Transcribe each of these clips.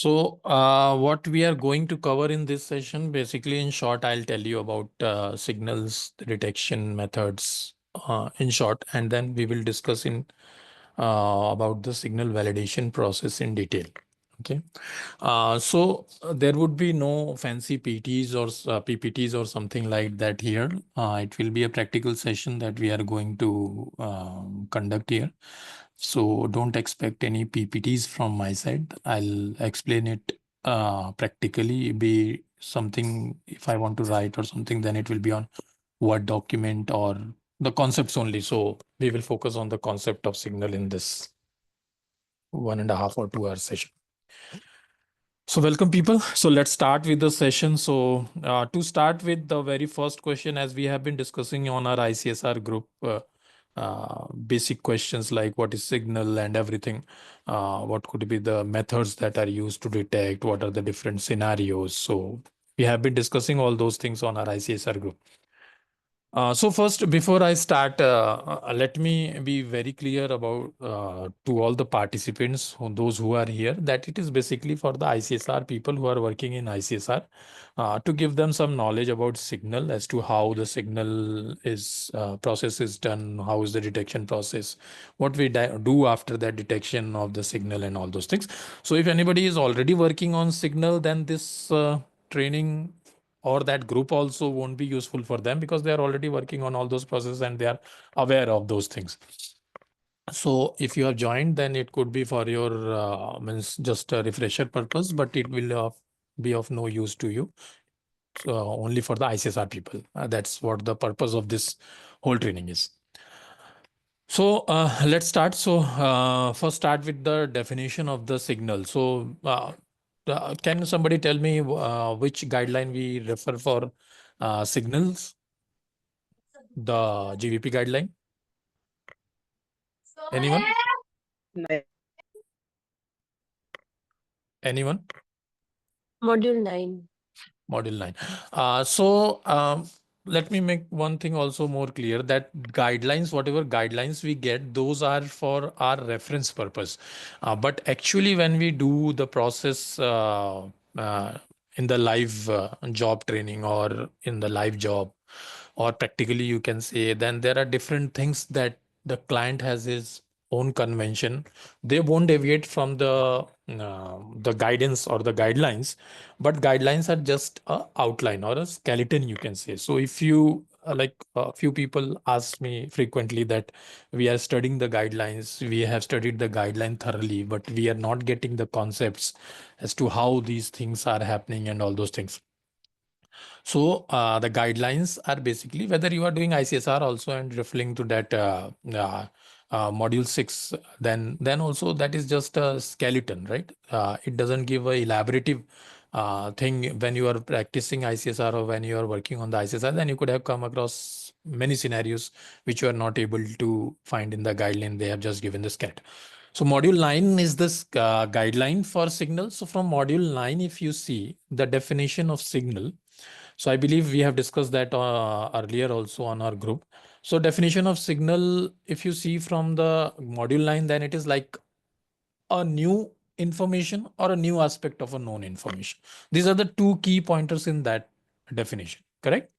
What we are going to cover in this session, basically in short, I'll tell you about signals detection methods in short, and then we will discuss in about the signal validation process in detail. Okay. There would be no fancy PTs or PPTs or something like that here. It will be a practical session that we are going to conduct here. So don't expect any PPTs from my side. I'll explain it practically. Be something if I want to write or something, then it will be on Word document or the concepts only. So we will focus on the concept of signal in this 1.5 or 2 hour session. So welcome people. So let's start with the session. So to start with the very first question, as we have been discussing on our ICSR group, basic questions like what is signal and everything, what could be the methods that are used to detect, what are the different scenarios. So we have been discussing all those things on our ICSR group. So first, before I start, let me be very clear about to all the participants, those who are here, that it is basically for the ICSR people who are working in ICSR to give them some knowledge about signal as to how the signal is process is done, how is the detection process, what we do after that detection of the signal and all those things. So if anybody is already working on signal, then this training or that group also won't be useful for them because they are already working on all those processes and they are aware of those things. So if you have joined, then it could be for your means just a refresher purpose, but it will be of no use to you. Only for the ICSR people. That's what the purpose of this whole training is. So let's start. So first start with the definition of the signal. So can somebody tell me which guideline we refer for signals? The GVP guideline? Anyone? Anyone? Module 9. Module 9. Let me make one thing also more clear that guidelines, whatever guidelines we get, those are for our reference purpose. But actually, when we do the process in the live job training or in the live job, or practically you can say, then there are different things that the client has his own convention. They won't deviate from the guidance or the guidelines, but guidelines are just a outline or a skeleton, you can say. So if you like a few people ask me frequently that we are studying the guidelines, we have studied the guideline thoroughly, but we are not getting the concepts as to how these things are happening and all those things. So the guidelines are basically whether you are doing ICSR also and referring to that module 6, then also that is just a skeleton, right? It doesn't give a elaborative thing when you are practicing ICSR or when you are working on the ICSR. Then you could have come across many scenarios which you are not able to find in the guideline. They have just given the scat. So module 9 is this guideline for signal. So from module 9, if you see the definition of signal, so I believe we have discussed that earlier also on our group. So definition of signal, if you see from the module 9, then it is like a new information or a new aspect of a known information. These are the two key pointers in that definition, correct?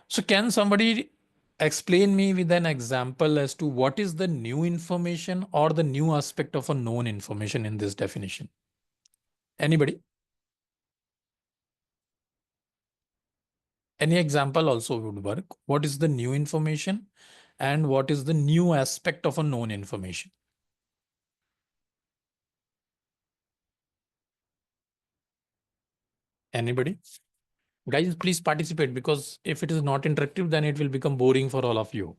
So can somebody explain me with an example as to what is the new information or the new aspect of a known information in this definition? Anybody? Any example also would work. What is the new information and what is the new aspect of a known information? Anybody? Guys, please participate, because if it is not interactive, then it will become boring for all of you.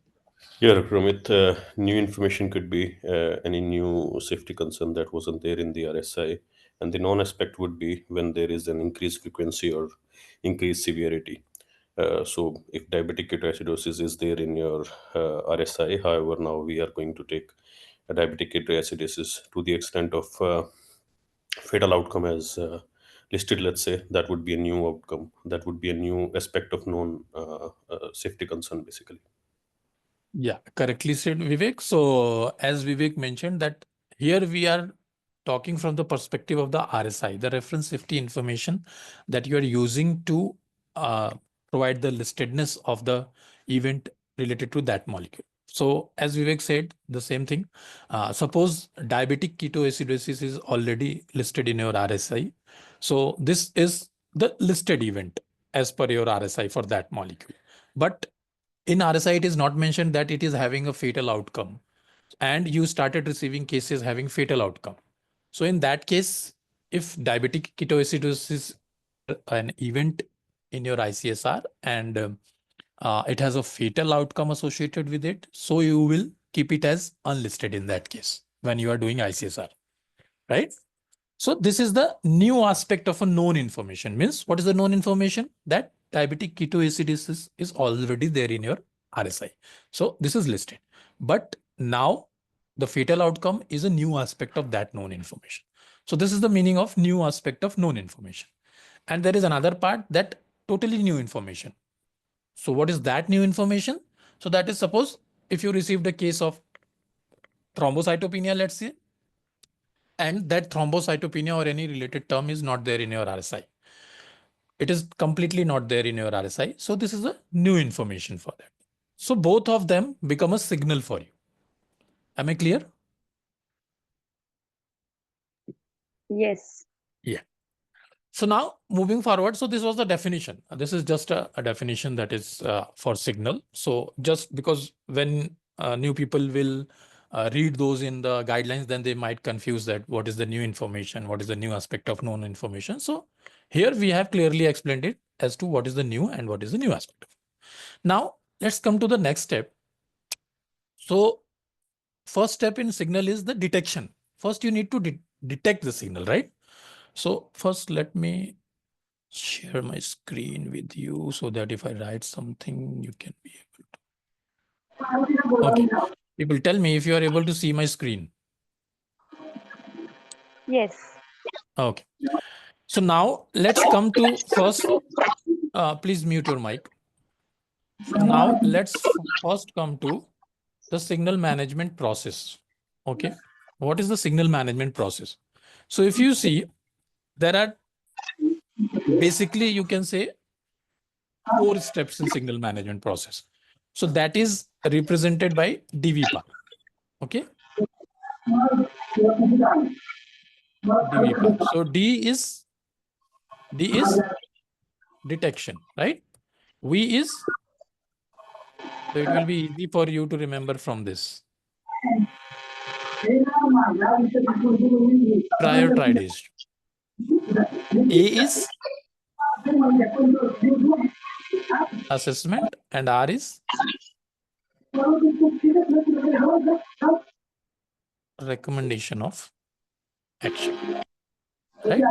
Yeah, Ramit, new information could be any new safety concern that wasn't there in the RSI. And the non aspect would be when there is an increased frequency or increased severity. So, if diabetic ketoacidosis is there in your RSI, however, now we are going to take a diabetic ketoacidosis to the extent of fatal outcome as listed, let's say, that would be a new outcome. That would be a new aspect of known safety concern, basically. Yeah, correctly said, Vivek. So as Vivek mentioned that here we are talking from the perspective of the RSI, the reference safety information that you are using to provide the listedness of the event related to that molecule. So as Vivek said, the same thing. Suppose diabetic ketoacidosis is already listed in your RSI. So this is the listed event as per your RSI for that molecule. But in RSI, it is not mentioned that it is having a fatal outcome, and you started receiving cases having fatal outcome. So in that case, if diabetic ketoacidosis is an event in your ICSR and it has a fatal outcome associated with it, so you will keep it as unlisted in that case when you are doing ICSR, right? So this is the new aspect of a known information. Means what is the known information? That diabetic ketoacidosis is already there in your RSI. So this is listed. But now the fatal outcome is a new aspect of that known information. So this is the meaning of new aspect of known information. And there is another part that totally new information. So what is that new information? So that is, suppose if you received a case of thrombocytopenia, let's say, and that thrombocytopenia or any related term is not there in your RSI. It is completely not there in your RSI. So this is a new information for that. So both of them become a signal for you. Am I clear? Yes. Yeah. So now moving forward, so this was the definition. This is just a definition that is for signal. So just because when new people will read those in the guidelines, then they might confuse that what is the new information, what is the new aspect of known information. So here we have clearly explained it as to what is the new and what is the new aspect of. Now let's come to the next step. So first step in signal is the detection. First you need to detect the signal, right? So first let me share my screen with you so that if I write something, you can be able to. Okay. People tell me if you are able to see my screen. Yes. Okay. So now let's come to first, please mute your mic. So now let's first come to the signal management process. Okay. What is the signal management process? So if you see, there are basically, you can say, 4 steps in signal management process. So that is represented by DVPA. Okay. DVPA. So D is detection, right? V is, so it will be easy for you to remember from this. Prioritization. A is assessment and R is recommendation of action, right?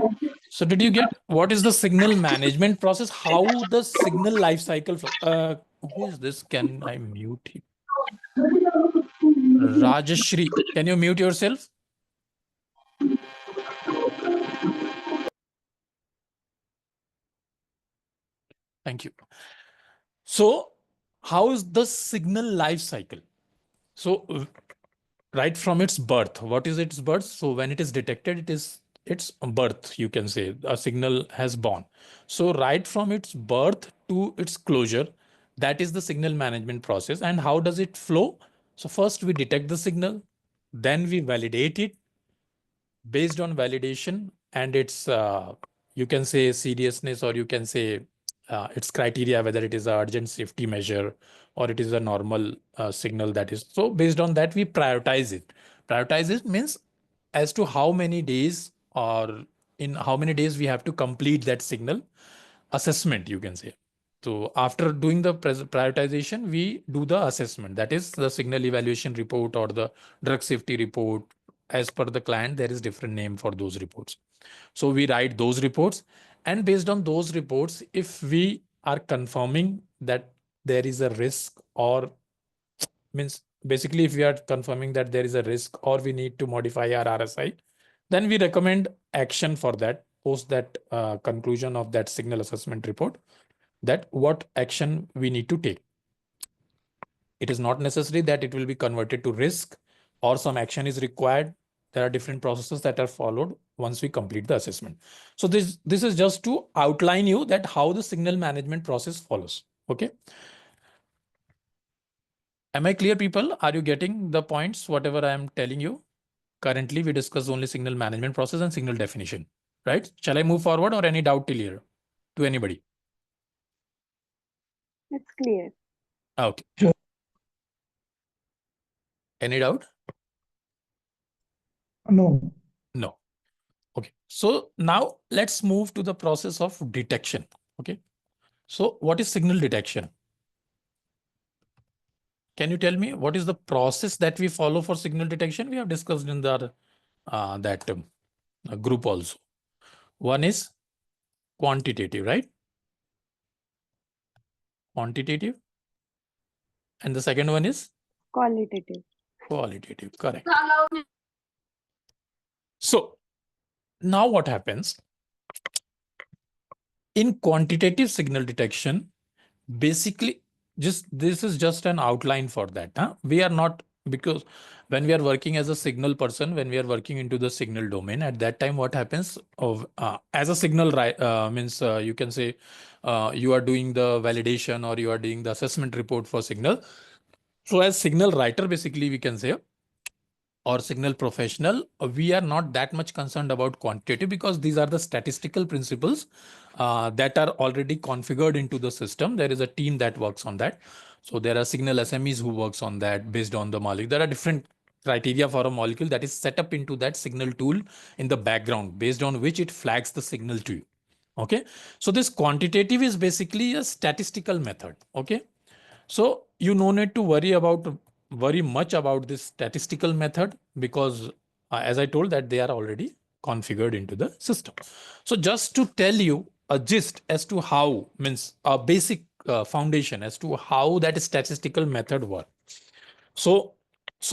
So did you get what is the signal management process? How the signal life cycle, who is this? Can I mute him? Rajashri, can you mute yourself? Thank you. So how is the signal life cycle? So right from its birth, what is its birth? So when it is detected, it is its birth, you can say a signal has born. So right from its birth to its closure, that is the signal management process. And how does it flow? So first we detect the signal, then we validate it. Based on validation and its, you can say seriousness, or you can say its criteria, whether it is an urgent safety measure or it is a normal signal that is. So based on that, we prioritize it. Prioritize it means as to how many days or in how many days we have to complete that signal assessment, you can say. So after doing the prioritization, we do the assessment. That is the signal evaluation report or the drug safety report. As per the client, there is different name for those reports. So we write those reports, and based on those reports, if we are confirming that there is a risk, or means basically if we are confirming that there is a risk or we need to modify our RSI, then we recommend action for that post that conclusion of that signal assessment report, that what action we need to take. It is not necessary that it will be converted to risk or some action is required. There are different processes that are followed once we complete the assessment. So this is just to outline you that how the signal management process follows. Okay. Am I clear, people? Are you getting the points, whatever I am telling you? Currently, we discuss only signal management process and signal definition, right? Shall I move forward or any doubt till here to anybody? It's clear. Okay. Sure. Any doubt? No. No. Okay. So now let's move to the process of detection. Okay. So what is signal detection? Can you tell me what is the process that we follow for signal detection? We have discussed in the that group also. One is quantitative, right? Quantitative. And the second one is Qualitative. qualitative. Correct. So now what happens? In quantitative signal detection, basically this is just an outline for that. We are not, because when we are working as a signal person, when we are working into the signal domain, at that time what happens of as a signal means you can say you are doing the validation or you are doing the assessment report for signal. So as signal writer, basically we can say, or signal professional, we are not that much concerned about quantitative because these are the statistical principles that are already configured into the system. There is a team that works on that. So there are signal SMEs who works on that based on the molecule. There are different criteria for a molecule that is set up into that signal tool in the background based on which it flags the signal to you. Okay. So this quantitative is basically a statistical method. Okay. So you no need to worry much about this statistical method because as I told that they are already configured into the system. So just to tell you a gist as to how, means a basic foundation as to how that statistical method works. So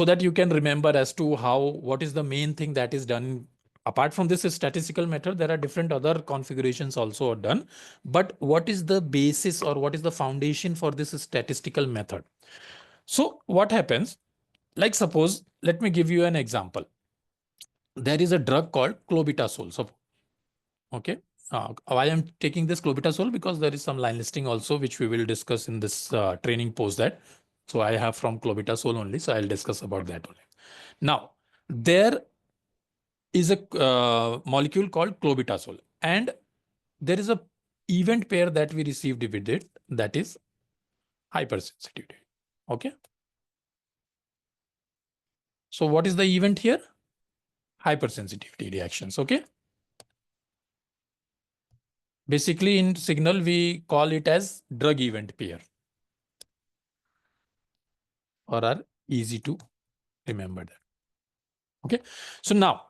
that you can remember as to how, what is the main thing that is done. Apart from this statistical method, there are different other configurations also are done. But what is the basis or what is the foundation for this statistical method? So what happens? Like suppose, let me give you an example. There is a drug called clobetasol. So, okay. Why I'm taking this clobetasol? Because there is some line listing also, which we will discuss in this training post that. So I have from clobetasol only. So I'll discuss about that only. Now, there is a molecule called clobetasol, and there is a event pair that we received with it, that is hypersensitivity. Okay. So what is the event here? Hypersensitivity reactions. Okay. Basically in signal, we call it as drug event pair, or are easy to remember that. Okay. So now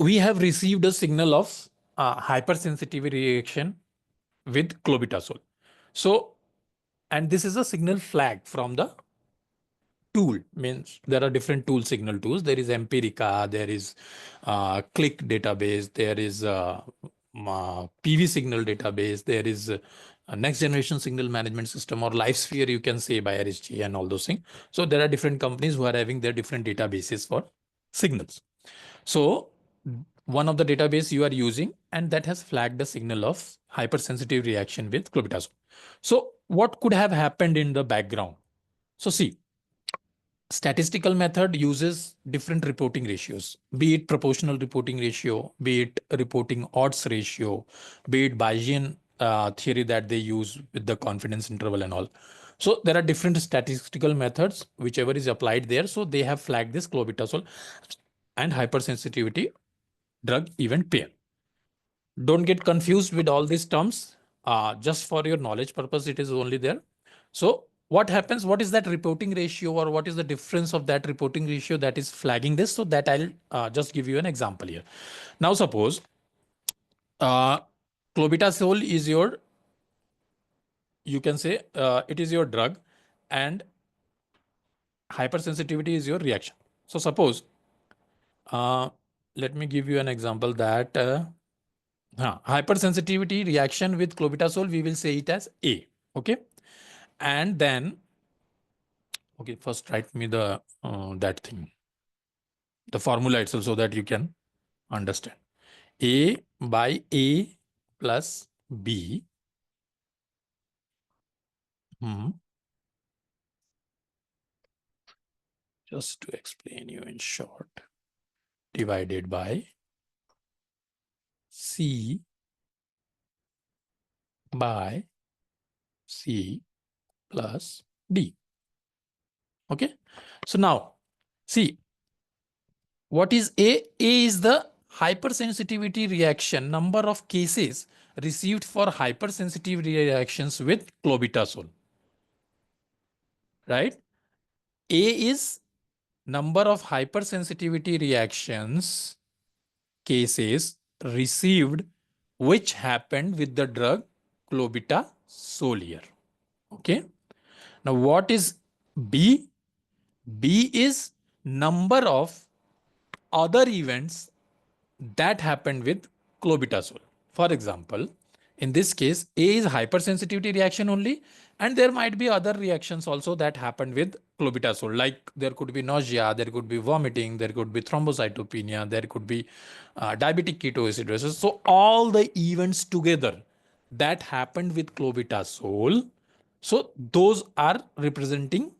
we have received a signal of hypersensitivity reaction with clobetasol. So, and this is a signal flag from the tool. Means there are different tool signal tools. There is Empirica, there is Click database, there is PV signal database, there is a next generation signal management system, or LifeSphere, you can say, by RSG and all those things. So there are different companies who are having their different databases for signals. So one of the database you are using, and that has flagged the signal of hypersensitive reaction with clobetasol. So what could have happened in the background? So see, statistical method uses different reporting ratios, be it proportional reporting ratio, be it reporting odds ratio, be it Bayesian theory that they use with the confidence interval and all. So there are different statistical methods, whichever is applied there. So they have flagged this clobetasol and hypersensitivity drug event pair. Don't get confused with all these terms. Just for your knowledge purpose, it is only there. So what happens? What is that reporting ratio, or what is the difference of that reporting ratio that is flagging this? So that I'll just give you an example here. Now suppose clobetasol is your, you can say it is your drug, and hypersensitivity is your reaction. So suppose let me give you an example that hypersensitivity reaction with clobetasol, we will say it as A. Okay. And then, okay, first write me the that thing. the formula itself so that you can understand. A by A plus B. Just to explain you in short, divided by C by C plus D. Okay. So now, see, what is A? A is the hypersensitivity reaction, number of cases received for hypersensitivity reactions with clobetasol. Right? A is number of hypersensitivity reactions cases received which happened with the drug clobetasol here. Okay. Now what is B? B is number of other events that happened with clobetasol. For example, in this case, A is hypersensitivity reaction only, and there might be other reactions also that happened with clobetasol. Like there could be nausea, there could be vomiting, there could be thrombocytopenia, there could be diabetic ketoacidosis. So all the events together that happened with clobetasol, so those are representing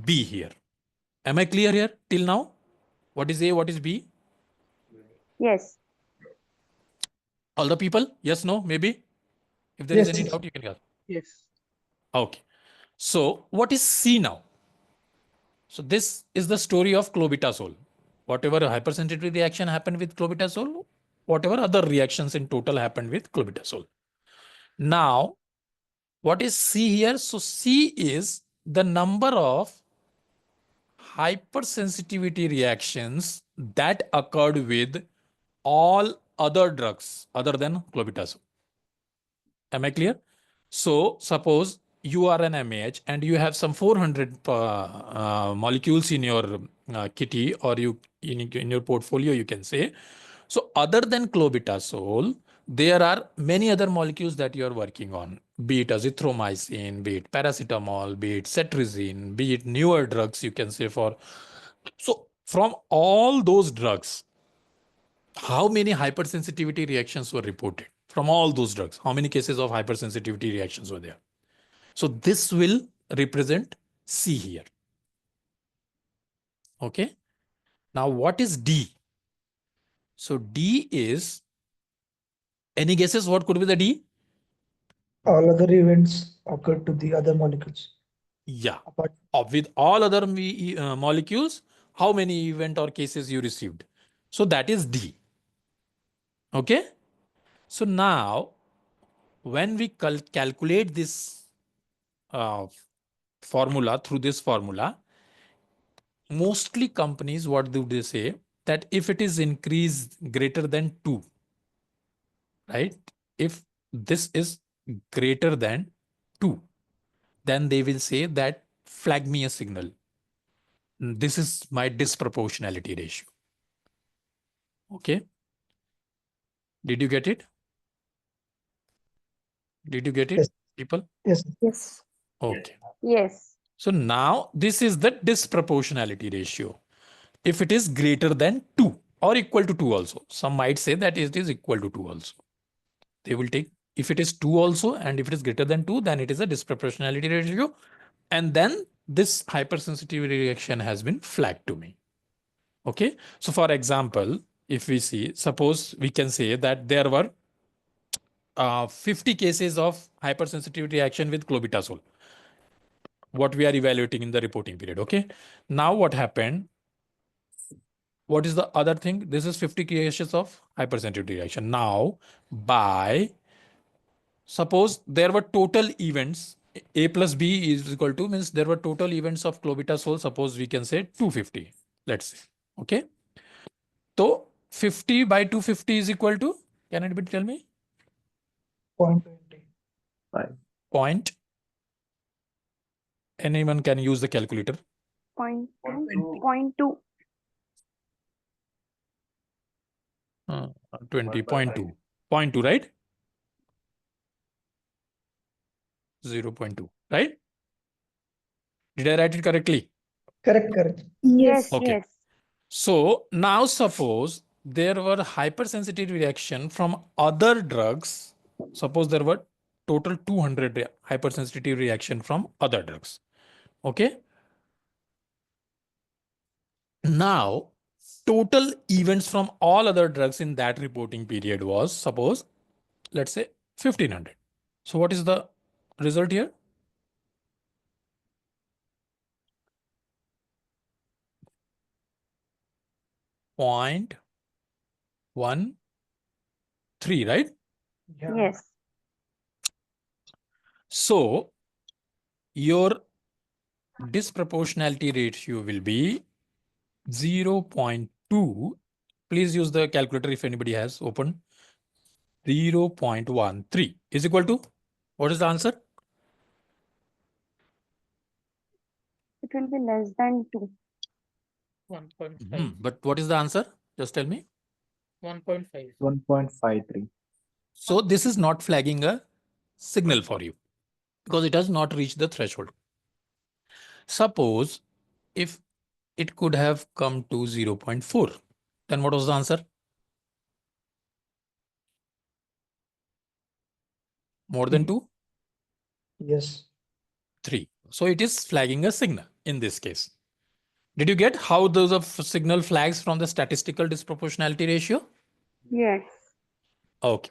B here. Am I clear here till now? What is A? What is B? Yes. All the people? Yes, no, maybe? If there is Yes, any yes. doubt, you can ask. Yes. Okay. So what is C now? So this is the story of clobetasol. Whatever hypersensitivity reaction happened with clobetasol, whatever other reactions in total happened with clobetasol. Now, what is C here? So C is the number of hypersensitivity reactions that occurred with all other drugs other than clobetasol. Am I clear? So suppose you are an MAH and you have some 400 molecules in your kitty or you in your portfolio, you can say. So other than clobetasol, there are many other molecules that you are working on, be it azithromycin, be it paracetamol, be it cetirizine, be it newer drugs, you can say for. So from all those drugs, how many hypersensitivity reactions were reported from all those drugs? How many cases of hypersensitivity reactions were there? So this will represent C here. Okay. Now what is D? So D is, any guesses what could be the D? All other events occur to the other molecules. Yeah. Apart, With all other molecules, how many event or cases you received? So that is D. Okay. So now when we calculate this formula through this formula, mostly companies, what do they say? That if it is increased greater than 2, right? If this is greater than 2, then they will say that flag me a signal. This is my disproportionality ratio. Okay. Did you get it? Did you get it, Yes. people? yes, Yes. Okay. Yes. So now this is the disproportionality ratio. If it is greater than 2 or equal to 2 also. Some might say that it is equal to 2 also. They will take, if it is 2 also, and if it is greater than 2, then it is a disproportionality ratio. And then this hypersensitivity reaction has been flagged to me. Okay. So for example, if we see, suppose we can say that there were 50 cases of hypersensitivity reaction with clobetasol, what we are evaluating in the reporting period. Okay. Now what happened? What is the other thing? This is 50 cases of hypersensitivity reaction. Now, by suppose there were total events, A plus B is equal to, means there were total events of clobetasol. Suppose we can say 250. Let's say. Okay. So 50 by 250 is equal to, can anybody tell me? 0.20. Point. Anyone can use the calculator. Point two. 20.2. 0.2, right? 0.2, right? Did I write it correctly? Correct, correct. Yes. Okay. Yes. So now suppose there were hypersensitivity reaction from other drugs. Suppose there were total 200 hypersensitivity reaction from other drugs. Okay. Now total events from all other drugs in that reporting period was, suppose, let's say 1500. So what is the result here? Point 1 3, right? Yeah. Yes. So your disproportionality ratio will be 0.2. Please use the calculator if anybody has open. 0.13 is equal to, what is the answer? It will be less than 2. 1.5. But what is the answer? Just tell me. 1.5. 1.53. So this is not flagging a signal for you because it has not reached the threshold. Suppose if it could have come to 0.4, then what was the answer? More than 2? Yes. 3. So it is flagging a signal in this case. Did you get how those of signal flags from the statistical disproportionality ratio? Yes. Okay.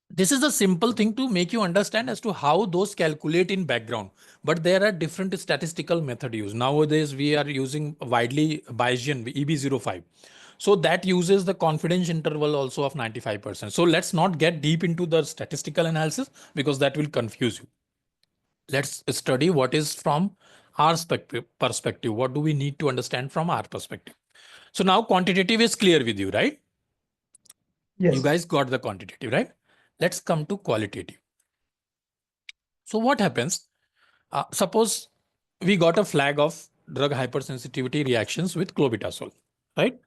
This is a simple thing to make you understand as to how those calculate in background. But there are different statistical method used. Nowadays, we are using widely Bayesian EB05. So that uses the confidence interval also of 95%. So let's not get deep into the statistical analysis because that will confuse you. Let's study what is from our perspective. What do we need to understand from our perspective? So now quantitative is clear with you, right? Yes. You guys got the quantitative, right? Let's come to qualitative. So what happens? Suppose we got a flag of drug hypersensitivity reactions with clobetasol, right?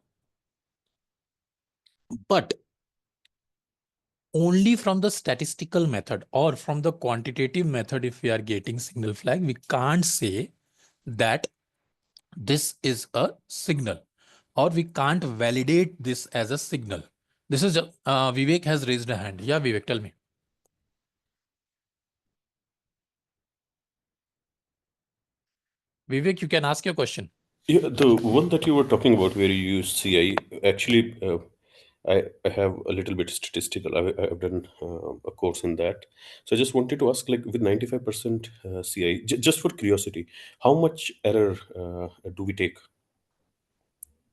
But only from the statistical method or from the quantitative method, if we are getting signal flag, we can't say that this is a signal or we can't validate this as a signal. This is Vivek has raised a hand. Yeah, Vivek, tell me. Vivek, you can ask your question. Yeah, the one that you were talking about where you use CI, actually, I have a little bit statistical. I've done a course in that. So I just wanted to ask, like with 95% CI, just for curiosity, how much error do we take?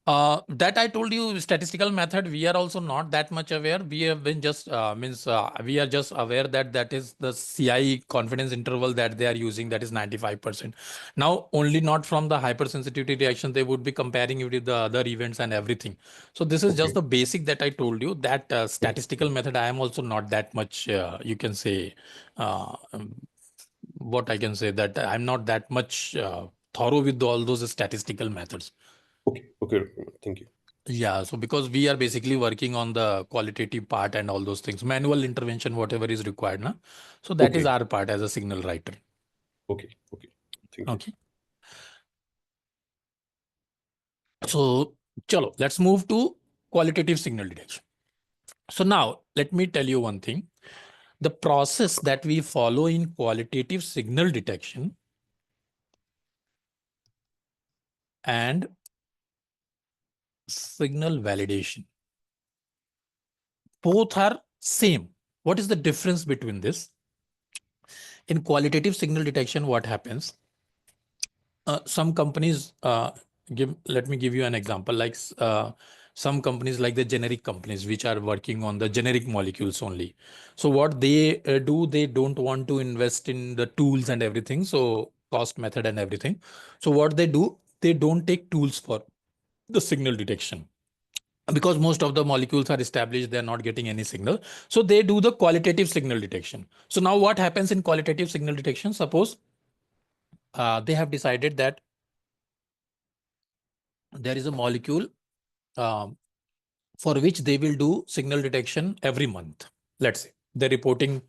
That I told you statistical method, we are also not that much aware. We have been just we are just aware that that is the CI confidence interval that they are using, that is 95%. Now, only not from the hypersensitivity reaction, they would be comparing it with the other events and everything. So this is just Okay. the basic that I told you. That statistical method, I am also not that much, you can say, what I can say, that I'm not that much thorough with all those statistical methods. Okay, thank you. Yeah, so because we are basically working on the qualitative part and all those things, manual intervention, whatever is required, na? So that is Okay. our part as a signal writer. Okay, thank you. Okay. So, chalo, let's move to qualitative signal detection. So now let me tell you one thing. The process that we follow in qualitative signal detection and signal validation, both are same. What is the difference between this? In qualitative signal detection, what happens? Some companies let me give you an example, like some companies, like the generic companies which are working on the generic molecules only. So what they do, they don't want to invest in the tools and everything, so cost method and everything. So what they do, they don't take tools for the signal detection because most of the molecules are established, they're not getting any signal. So they do the qualitative signal detection. So now what happens in qualitative signal detection? Suppose they have decided that there is a molecule for which they will do signal detection every month. Let's say the reporting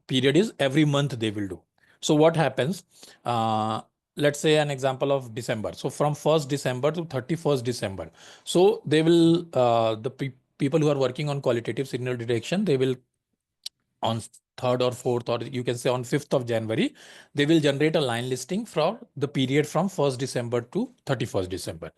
period is every month they will do. So what happens? let's say an example of December. So from 1st December to 31st December. So they will, the people who are working on qualitative signal detection, they will on 3rd or 4th, or you can say on 5th of January, they will generate a line listing for the period from 1st December to 31st December.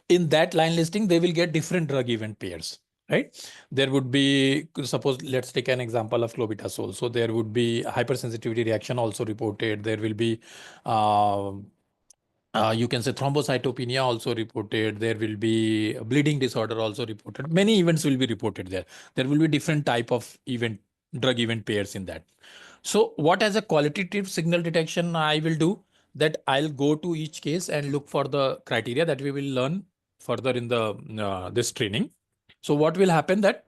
In that line listing, they will get different drug event pairs, right? There would be, suppose, let's take an example of clobetasol. So there would be hypersensitivity reaction also reported. There will be, you can say thrombocytopenia also reported. There will be a bleeding disorder also reported. Many events will be reported there. There will be different type of drug event pairs in that. So what as a qualitative signal detection I will do, that I'll go to each case and look for the criteria that we will learn further in the this training. So what will happen, that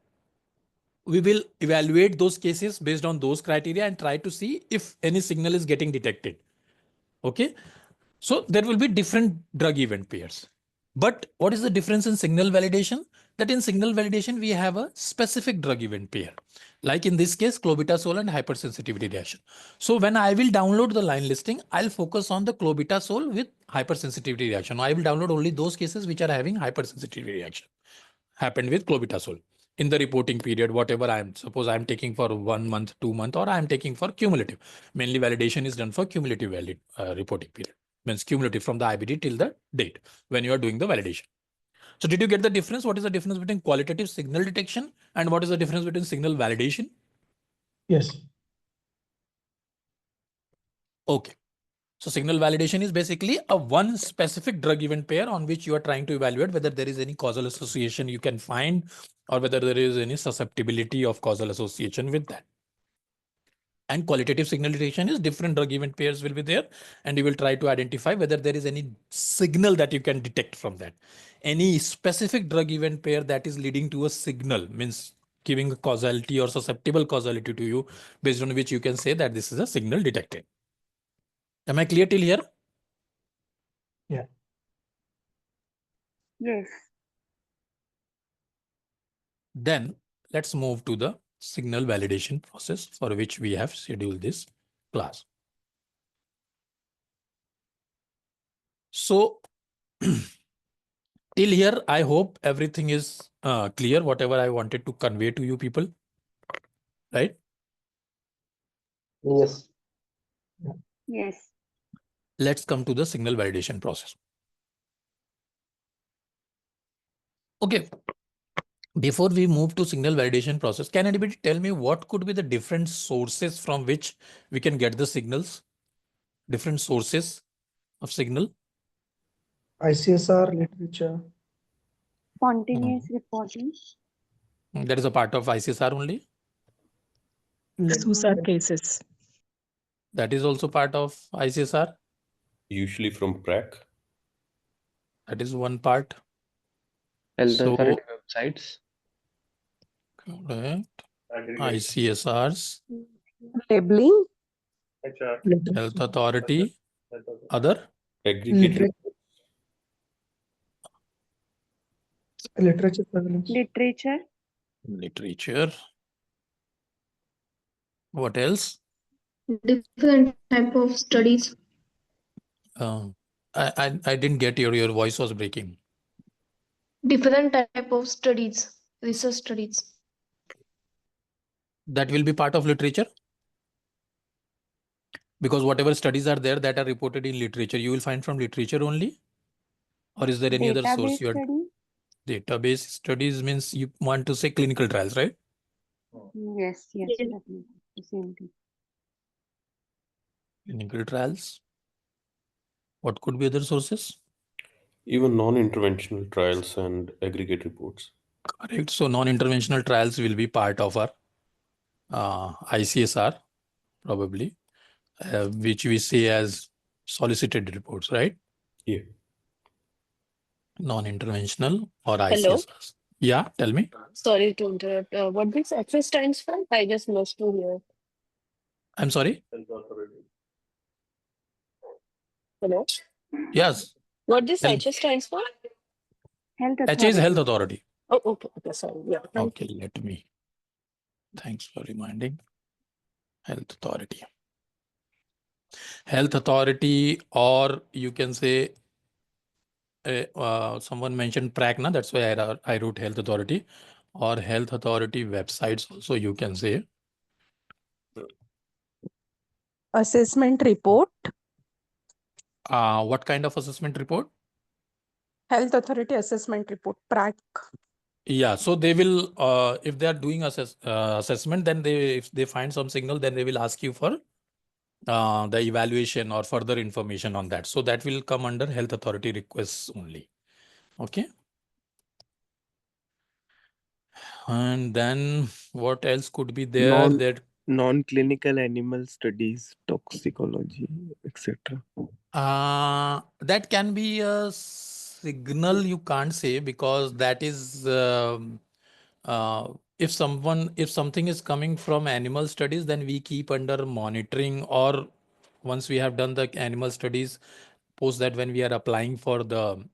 we will evaluate those cases based on those criteria and try to see if any signal is getting detected. Okay. So there will be different drug event pairs. But what is the difference in signal validation? That in signal validation, we have a specific drug event pair. Like in this case, clobetasol and hypersensitivity reaction. So when I will download the line listing, I'll focus on the clobetasol with hypersensitivity reaction. I will download only those cases which are having hypersensitivity reaction happened with clobetasol in the reporting period, whatever suppose I'm taking for 1 month, 2 months, or I'm taking for cumulative. Mainly validation is done for cumulative reporting period. Means cumulative from the IBD till the date when you are doing the validation. So did you get the difference? What is the difference between qualitative signal detection and what is the difference between signal validation? Yes. Okay. So signal validation is basically a one specific drug event pair on which you are trying to evaluate whether there is any causal association you can find or whether there is any susceptibility of causal association with that. And qualitative signal detection is different drug event pairs will be there, and you will try to identify whether there is any signal that you can detect from that. Any specific drug event pair that is leading to a signal, means giving a causality or susceptible causality to you, based on which you can say that this is a signal detected. Am I clear till here? Yeah. Yes. Then let's move to the signal validation process for which we have scheduled this class. So till here, I hope everything is clear, whatever I wanted to convey to you people, right? Yes. Yes. Let's come to the signal validation process. Okay. Before we move to signal validation process, can anybody tell me what could be the different sources from which we can get the signals? Different sources of signal? ICSR literature. Spontaneous reporting. That is a part of ICSR only. SUSAR cases. That is also part of ICSR. Usually from PRAC. That is one part. Health So, authority websites. correct. ICSRs, Labeling. health authority, other Aggregate Literature surveillance. Literature. literature. What else? Different type of studies. I didn't get your voice was breaking. Different type of studies, research studies. That will be part of literature. Because whatever studies are there that are reported in literature, you will find from literature only? Or is there any other source Database you are? study. Database studies means you want to say clinical trials, right? Yes. Yes. Yes. Definitely. The same thing. Clinical trials. What could be other sources? even non-interventional trials and aggregate reports. Correct. So non-interventional trials will be part of our ICSR, probably, which we say as solicited reports, right? Yeah. Non-interventional or Hello? ICSRs. Yeah, tell me. Sorry to interrupt. What this FS stands for? I just missed to hear. I'm sorry. Hello? Yes. What this Help. HS stands for? Health HA is authority. health authority. Oh, okay, sorry. Yeah, thank Okay, let me. Thanks for reminding. Health authority. Health authority, or you can say someone mentioned PRACNA, that's why I wrote health authority, or health authority websites also you can say. Assessment report. What kind of assessment report? Health authority assessment report. PRAC. Yeah, so they will, if they are doing assessment, then if they find some signal, then they will ask you for the evaluation or further information on that. So that will come under health authority requests only. Okay. And then what else could be there? That Non-clinical animal studies, toxicology, etc. that can be a signal, you can't say, because that is if something is coming from animal studies, then we keep under monitoring, or once we have done the animal studies, post that when we are applying for the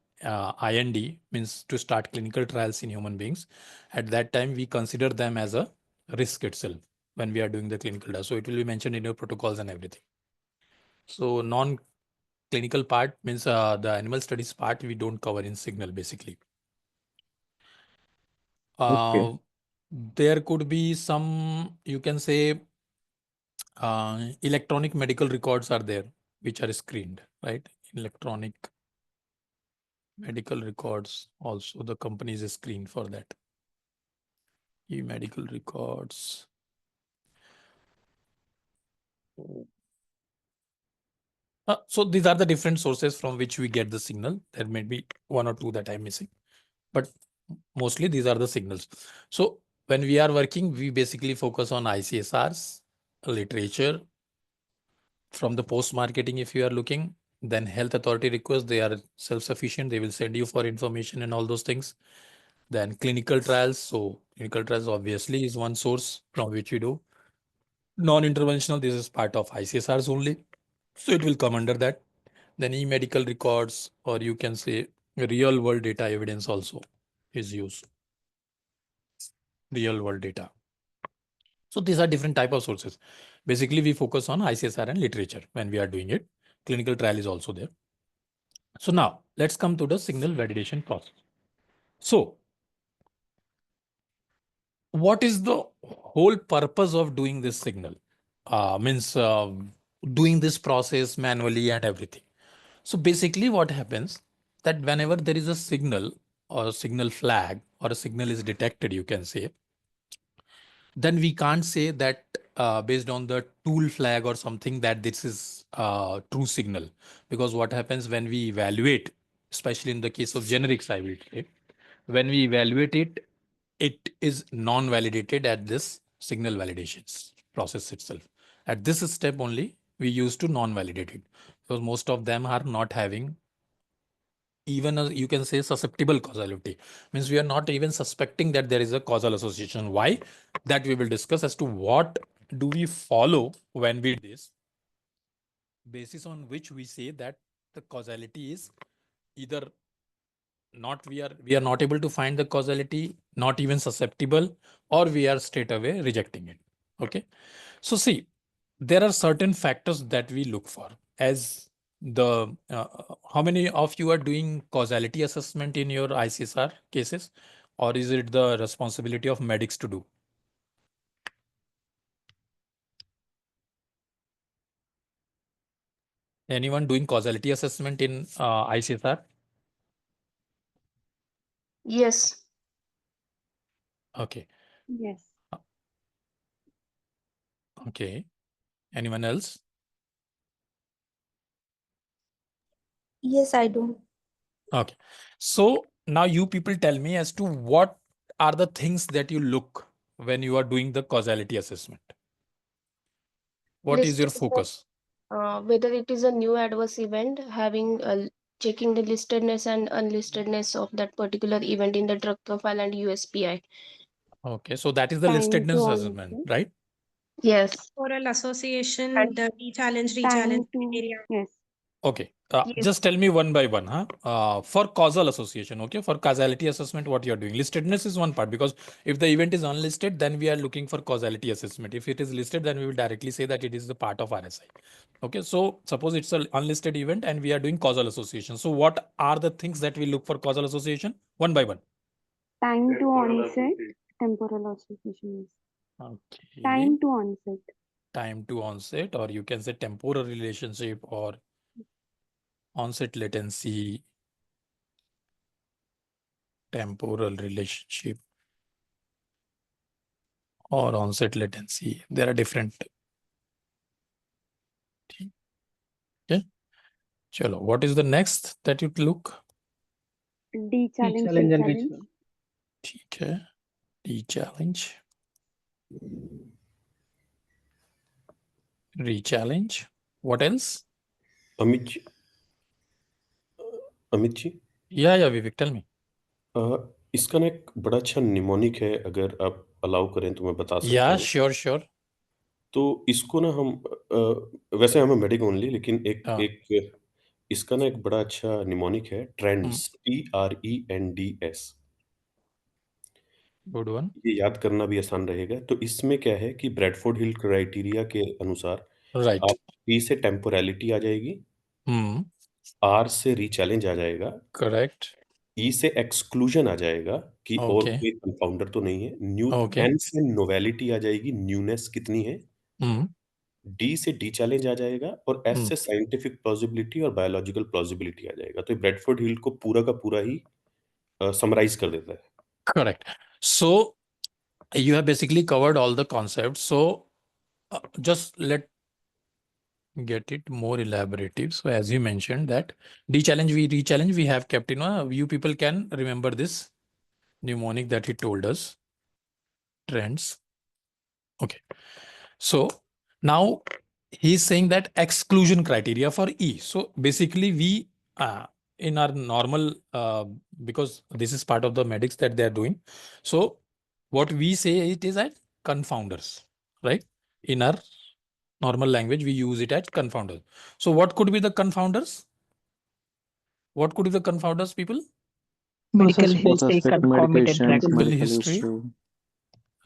IND, means to start clinical trials in human beings, at that time we consider them as a risk itself when we are doing the clinical trial. So it will be mentioned in your protocols and everything. So non-clinical part means the animal studies part we don't cover in signal basically. Okay. There could be some, you can say, electronic medical records are there, which are screened, right? Electronic medical records, also the companies is screened for that. E-medical records. So these are the different sources from which we get the signal. There may be one or two that I'm missing, but mostly these are the signals. So when we are working, we basically focus on ICSRs, literature. From the post-marketing, if you are looking, then health authority requests, they are self-sufficient. They will send you for information and all those things. Then clinical trials. So clinical trials obviously is one source from which we do. Non-interventional, this is part of ICSRs only. So it will come under that. Then e-medical records, or you can say real world data evidence also is used. Real world data. So these are different type of sources. Basically, we focus on ICSR and literature when we are doing it. Clinical trial is also there. So now let's come to the signal validation process. So what is the whole purpose of doing this signal? Means doing this process manually and everything. So basically what happens that whenever there is a signal or a signal flag or a signal is detected, you can say, then we can't say that based on the tool flag or something that this is true signal. Because what happens when we evaluate, especially in the case of generics, I will say, when we evaluate it, it is non-validated at this signal validations process itself. At this step only, we used to non-validate it because most of them are not having even a, you can say, susceptible causality. Means we are not even suspecting that there is a causal association. Why? That we will discuss as to what do we follow when we do this, basis on which we say that the causality is either not, we are not able to find the causality, not even susceptible, or we are straight away rejecting it. Okay. So see, there are certain factors that we look for as the how many of you are doing causality assessment in your ICSR cases, or is it the responsibility of medics to do? Anyone doing causality assessment in ICSR? Yes. Okay. Yes. Okay. Anyone else? Yes, I do. Okay. So now you people tell me as to what are the things that you look when you are doing the causality assessment. What is your focus? Whether it is a new adverse event, having checking the listedness and unlistedness of that particular event in the drug profile and USPI. Okay, so that is the Time listedness to assessment, onset. right? Yes. Oral association, And the challenge Time to criteria. yes. Okay, Yes. Just tell me one by one, huh? For causal association, okay? For causality assessment, what you're doing. Listedness is one part, because if the event is unlisted, then we are looking for causality assessment. If it is listed, then we will directly say that it is the part of RSI. Okay, so suppose it's an unlisted event and we are doing causal association. So what are the things that we look for causal association? One by one. Time to onset, temporal association is Okay. time to onset. Time to onset, or you can say temporal relationship, or onset latency, temporal relationship, or onset latency. There are different. Okay. Chalo, what is the next that you look? D challenge, C challenge and challenge. reaching. Okay. Re-challenge. Re-challenge. What else? Amit ji Amit ji Yeah, Vivek, tell me. इसका ना एक बड़ा अच्छा mnemonic है, अगर आप allow करें तो मैं बता सकता Yeah, हूँ। sure. तो इसको ना हम वैसे हम मेडिक ओनली, लेकिन हाँ। एक इसका ना एक बड़ा अच्छा निमोनिक है, ट्रेंड्स, TRENDS। Good one. ये याद करना भी आसान रहेगा। तो इसमें क्या है कि ब्रैडफोर्ड हिल क्राइटेरिया के अनुसार Right. आप P से टेम्पोरैलिटी आ जाएगी, R से रीचैलेंज आ जाएगा, Correct. E से एक्सक्लूजन आ जाएगा कि और Okay. कोई कंपाउंडर तो नहीं है। Okay. N से नोवेलिटी आ जाएगी, न्यूनेस कितनी है। डी से डी चैलेंज आ जाएगा, और एस से साइंटिफिक प्लॉजिबिलिटी और बायोलॉजिकल प्लॉजिबिलिटी आ जाएगा। तो ये ब्रैडफोर्ड हिल को पूरा का पूरा ही समराइज कर देता है। Correct. So you have basically covered all the concepts. So just let get it more elaborative. So as you mentioned that de-challenge, re-challenge, we have kept, you people can remember this mnemonic that he told us. Trends. Okay. So now he's saying that exclusion criteria for E. So basically we, in our normal, because this is part of the medics that they're doing. So what we say it is at confounders, right? In our normal language, we use it as confounders. So what could be the confounders? What could be the confounders, people? Medical Both history, aspect concomitant medications, Medical pregnancy. medical history. history.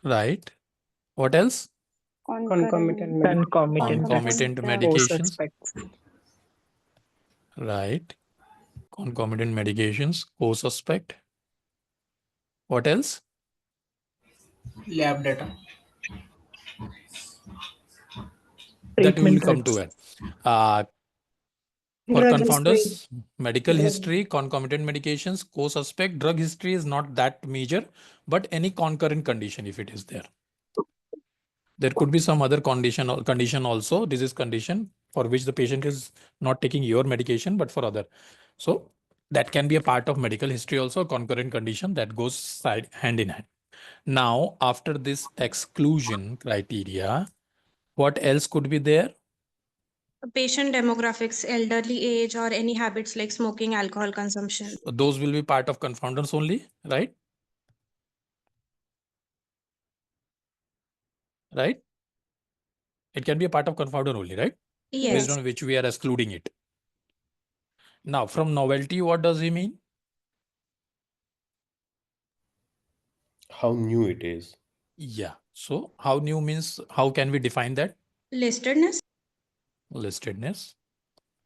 Right. What else? Concomitant medication. Concomitant uh, medications. Co-suspects. Right. Concomitant medications, co-suspect. What else? Lab data. That we will Treatment come to drugs. it. For Drug confounders, medical Drug. history, concomitant medications, co-suspect, drug history is not that major, but any concurrent condition if it is there. There could be some other condition also, disease condition for which the patient is not taking your medication, but for other. So that can be a part of medical history also, concurrent condition that goes hand in hand. Now, after this exclusion criteria, what else could be there? Patient demographics, elderly age, or any habits like smoking, alcohol consumption. Those will be part of confounders only, right? Right? It can be a part of confounder only, right? Yes. Based on which we are excluding it. Now, from novelty, what does he mean? How new it is. Yeah. So how new means, how can we define that? Listedness. Listedness.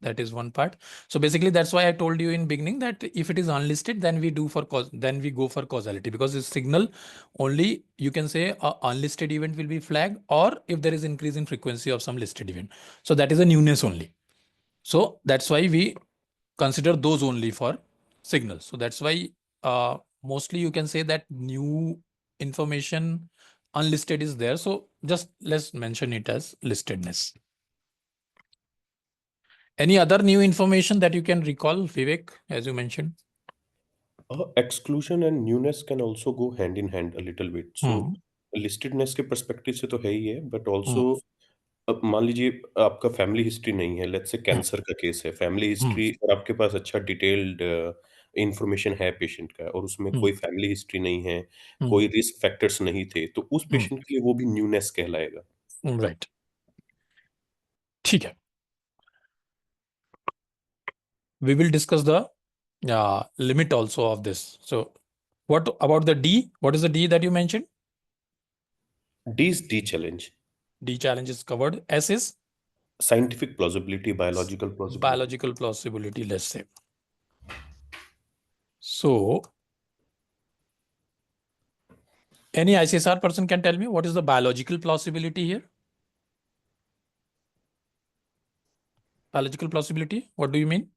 That is one part. So basically, that's why I told you in beginning that if it is unlisted, then we go for causality, because this signal only, you can say a unlisted event will be flagged, or if there is increase in frequency of some listed event. So that is a newness only. So that's why we consider those only for signals. So that's why mostly you can say that new information unlisted is there. So just let's mention it as listedness. Any other new information that you can recall, Vivek, as you mentioned? Exclusion and newness can also go hand in hand a little bit. So listedness के perspective से तो है ही है, but also अब मान लीजिए आपका family history नहीं है, लेट्स से कैंसर का केस है, फैमिली हिस्ट्री और आपके पास अच्छा डिटेल्ड इंफॉर्मेशन है पेशेंट का, और उसमें कोई फैमिली हिस्ट्री नहीं है, कोई रिस्क फैक्टर्स नहीं थे, तो उस पेशेंट के लिए वो भी न्यूनेस कहलाएगा। राइट, ठीक है। we will discuss the limit also of this. So what about the D? What is the D that you mentioned? D is D challenge. D challenge is covered. S is Scientific plausibility, biological plausibility. biological plausibility, let's say. So any ICSR person can tell me what is the biological plausibility here? Biological plausibility, what do you mean?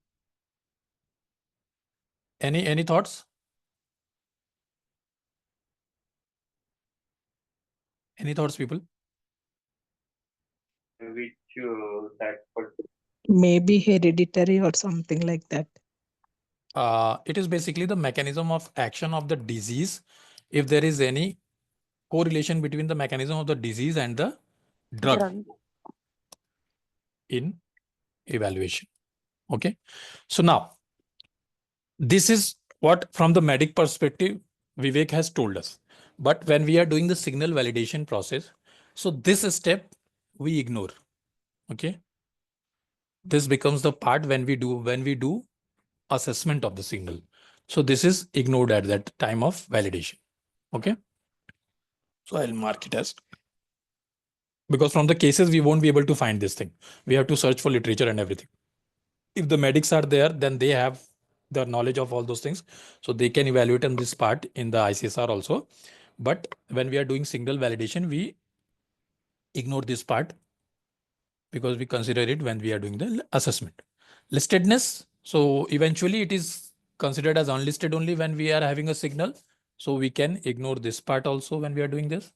Any thoughts? Any thoughts, people? Maybe hereditary or something like that. It is basically the mechanism of action of the disease. If there is any correlation between the mechanism of the disease and the drug in evaluation. Okay. So now, this is what from the medic perspective, Vivek has told us. But when we are doing the signal validation process, so this step we ignore. Okay. This becomes the part when we do assessment of the signal. So this is ignored at that time of validation. Okay. So I'll mark it as, because from the cases, we won't be able to find this thing. We have to search for literature and everything. If the medics are there, then they have the knowledge of all those things. So they can evaluate on this part in the ICSR also. But when we are doing signal validation, we ignore this part because we consider it when we are doing the assessment. Listedness. So eventually it is considered as unlisted only when we are having a signal. So we can ignore this part also when we are doing this.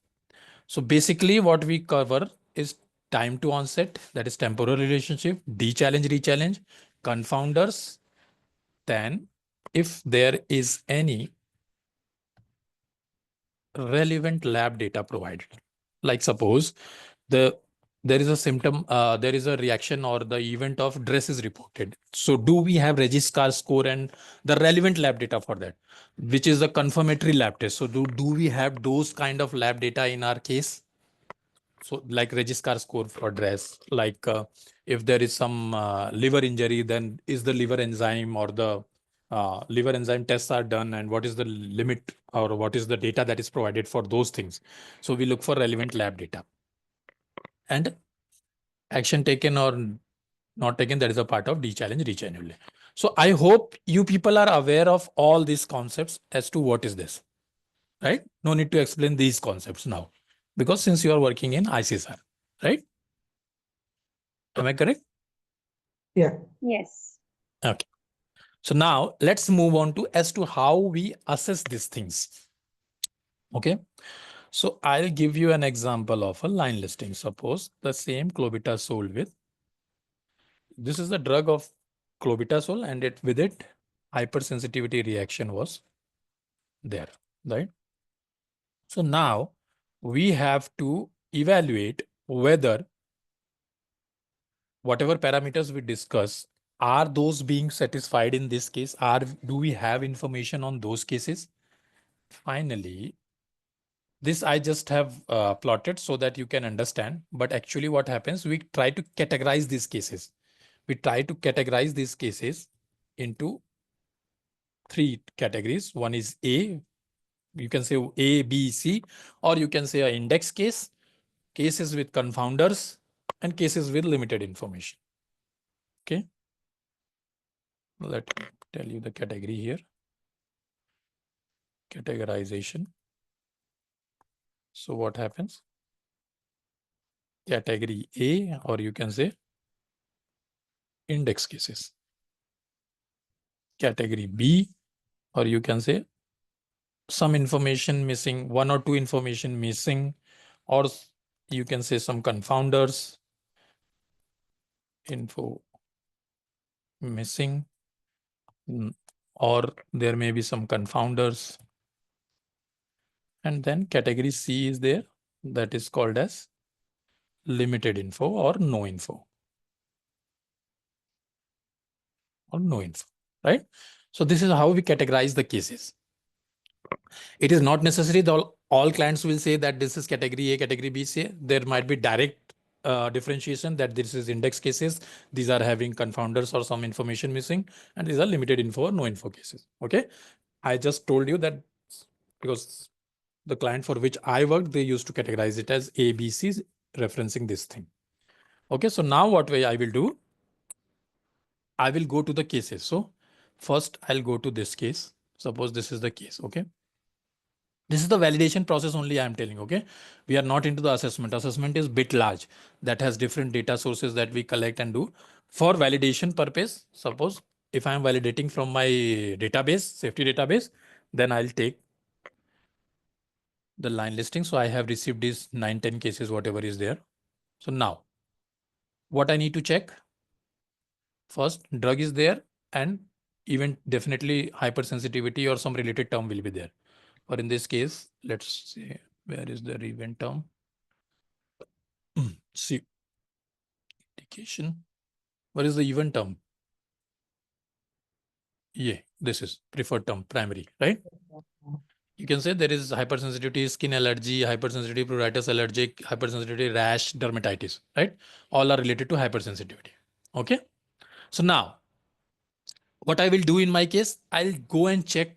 So basically what we cover is time to onset, that is temporal relationship, D-challenge, re-challenge, confounders. Then if there is any relevant lab data provided, like suppose there is a symptom, there is a reaction or the event of DRESS is reported. So do we have Registrar score and the relevant lab data for that, which is the confirmatory lab test? So do we have those kind of lab data in our case? So like Registrar score for DRESS, like if there is some liver injury, then is the liver enzyme or the liver enzyme tests are done, and what is the limit or what is the data that is provided for those things? So we look for relevant lab data. And action taken or not taken, that is a part of D-challenge, re-challenge. So I hope you people are aware of all these concepts as to what is this, right? No need to explain these concepts now, because since you are working in ICSR, right? Am I correct? Yeah. Yes. Okay. So now let's move on to as to how we assess these things. Okay. So I'll give you an example of a line listing. Suppose the same clobetasol with, this is the drug of clobetasol, and with it hypersensitivity reaction was there, right? So now we have to evaluate whether whatever parameters we discuss, are those being satisfied in this case? Do we have information on those cases? Finally, this I just have plotted so that you can understand. But actually what happens, we try to categorize these cases. We try to categorize these cases into 3 categories. One is A, you can say A, B, C, or you can say an index case, cases with confounders, and cases with limited information. Okay. Let me tell you the category here. Categorization. So what happens? Category A, or you can say index cases. Category B, or you can say some information missing, 1 or 2 information missing, or you can say some confounders, info missing, or there may be some confounders. And then category C is there, that is called as limited info or no info. Or no info, right? So this is how we categorize the cases. It is not necessary that all clients will say that this is category A, category B. Say there might be direct differentiation that this is index cases. These are having confounders or some information missing, and these are limited info or no info cases. Okay. I just told you that because the client for which I worked, they used to categorize it as ABCs, referencing this thing. Okay. So now what way I will do? I will go to the cases. So first I'll go to this case. Suppose this is the case. Okay. This is the validation process only I am telling. Okay. We are not into the assessment. Assessment is bit large that has different data sources that we collect and do. For validation purpose, suppose if I am validating from my database, safety database, then I'll take the line listing. So I have received these 9-10 cases, whatever is there. So now what I need to check? First, drug is there and even definitely hypersensitivity or some related term will be there. Or in this case, let's see, where is the event term? See, indication. What is the event term? Yeah, this is preferred term, primary, right? You can say there is hypersensitivity, skin allergy, hypersensitivity, pruritus allergic, hypersensitivity, rash, dermatitis, right? All are related to hypersensitivity. Okay. So now what I will do in my case, I'll go and check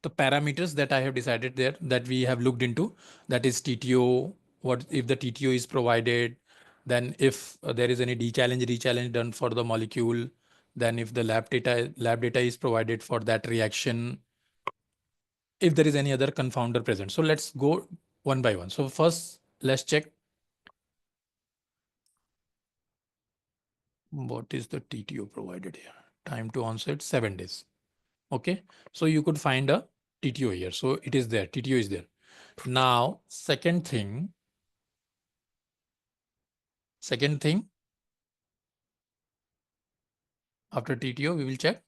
the parameters that I have decided there that we have looked into, that is TTO, what if the TTO is provided, then if there is any rechallenge done for the molecule, then if the lab data is provided for that reaction, if there is any other confounder present. So let's go one by one. So first, let's check what is the TTO provided here. Time to onset 7 days. Okay, so you could find a TTO here. So it is there. TTO is there. Now, second thing. After TTO, we will check.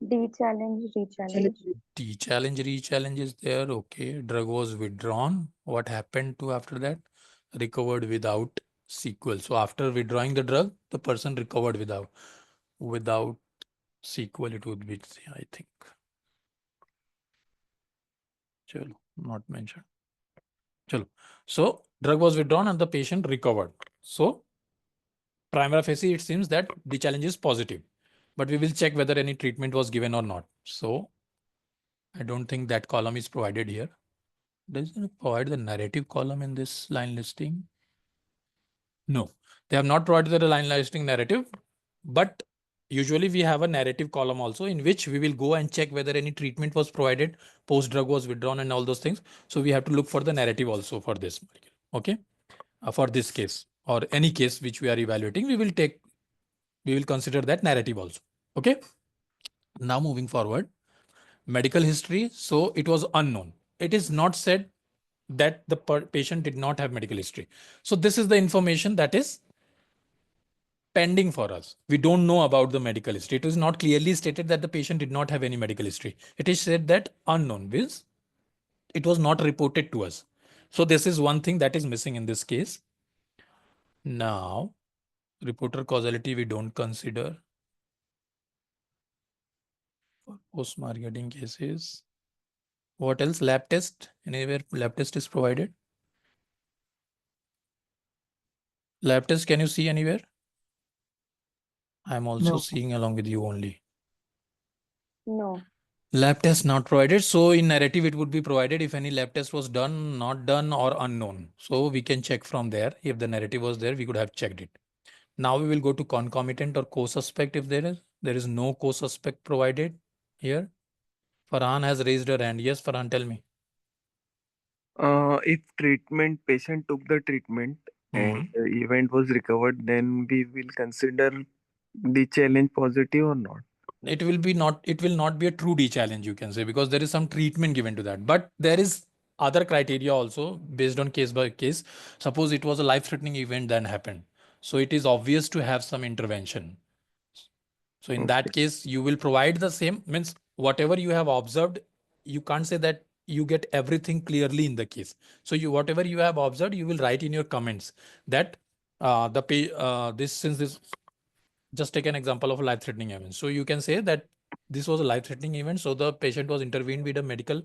D-challenge, rechallenge. Rechallenge is there. Okay, drug was withdrawn. What happened to after that? Recovered without sequel. So after withdrawing the drug, the person recovered without sequel. It would be, I think. Chalo, not mentioned. Chalo. So drug was withdrawn and the patient recovered. So prima facie, it seems that the challenge is positive, but we will check whether any treatment was given or not. So I don't think that column is provided here. Does it provide the narrative column in this line listing? No, they have not provided the line listing narrative, but usually we have a narrative column also in which we will go and check whether any treatment was provided, post drug was withdrawn and all those things. So we have to look for the narrative also for this. Okay. For this case or any case which we are evaluating, we will consider that narrative also. Okay. Now moving forward, medical history. So it was unknown. It is not said that the patient did not have medical history. So this is the information that is pending for us. We don't know about the medical history. It is not clearly stated that the patient did not have any medical history. It is said that unknown means it was not reported to us. So this is one thing that is missing in this case. Now, reporter causality we don't consider for post-marketing cases. What else? Lab test. Anywhere lab test is provided? Lab test, can you see anywhere? I'm also No. seeing along with you only. No. Lab test not provided. So in narrative, it would be provided if any lab test was done, not done, or unknown. So we can check from there. If the narrative was there, we could have checked it. Now we will go to concomitant or co-suspect if there is. There is no co-suspect provided here. Farhan has raised her hand. Yes, Farhan, tell me. If patient took the treatment and the event was recovered, then we will consider the challenge positive or not. It will not be a true D challenge, you can say, because there is some treatment given to that. But there is other criteria also based on case by case. Suppose it was a life-threatening event that happened. So it is obvious to have some intervention. So in that case, you will provide the same, means whatever you have observed, you can't say that you get everything clearly in the case. So whatever you have observed, you will write in your comments that just take an example of a life-threatening event. So you can say that this was a life-threatening event. So the patient was intervened with a medical,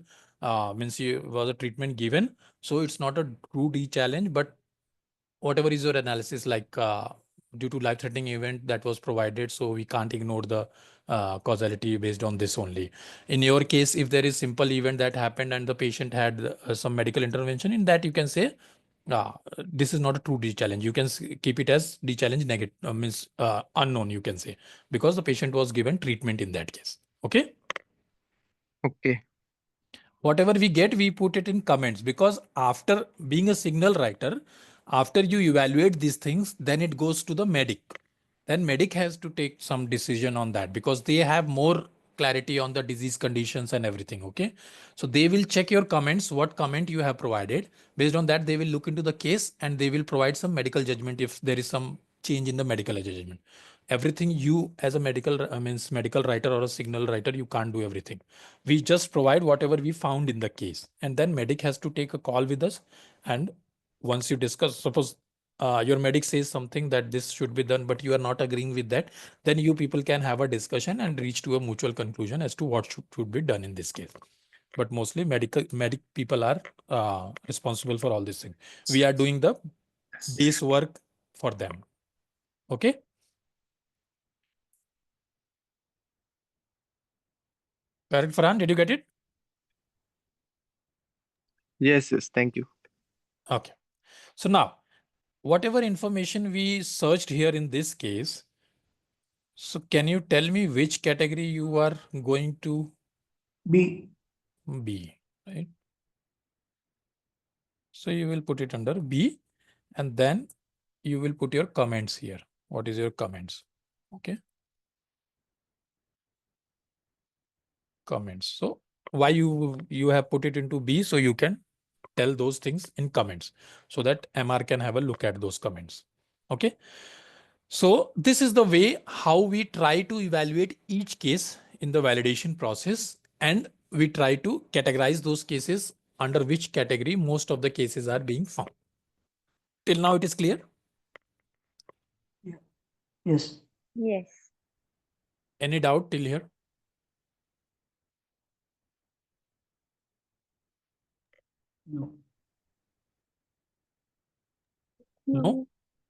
means was a treatment given. So it's not a true D challenge, but whatever is your analysis, like due to life-threatening event that was provided, so we can't ignore the causality based on this only. In your case, if there is simple event that happened and the patient had some medical intervention, in that you can say, this is not a true D challenge. You can keep it as D challenge negative, means unknown, you can say, because the patient was given treatment in that case. Okay. Okay. Whatever we get, we put it in comments, because after being a signal writer, after you evaluate these things, then it goes to the medic. Then medic has to take some decision on that, because they have more clarity on the disease conditions and everything. Okay. So they will check your comments, what comment you have provided. Based on that, they will look into the case and they will provide some medical judgment if there is some change in the medical judgment. Everything you as a medical writer or a signal writer, you can't do everything. We just provide whatever we found in the case, and then medic has to take a call with us. And once you discuss, suppose your medic says something that this should be done, but you are not agreeing with that, then you people can have a discussion and reach to a mutual conclusion as to what should be done in this case. But mostly medic people are responsible for all this thing. We are doing the base work for them. Okay. Correct, Farhan? Did you get it? Yes, thank you. Okay. So now, whatever information we searched here in this case, so can you tell me which category you are going to? B. B, right? So you will put it under B, and then you will put your comments here. What is your comments? Okay. Comments. So why you have put it into B, so you can tell those things in comments so that MR can have a look at those comments. Okay. So this is the way how we try to evaluate each case in the validation process, and we try to categorize those cases under which category most of the cases are being found. Till now it is clear? Yes. Yes. Any doubt till here? No. No?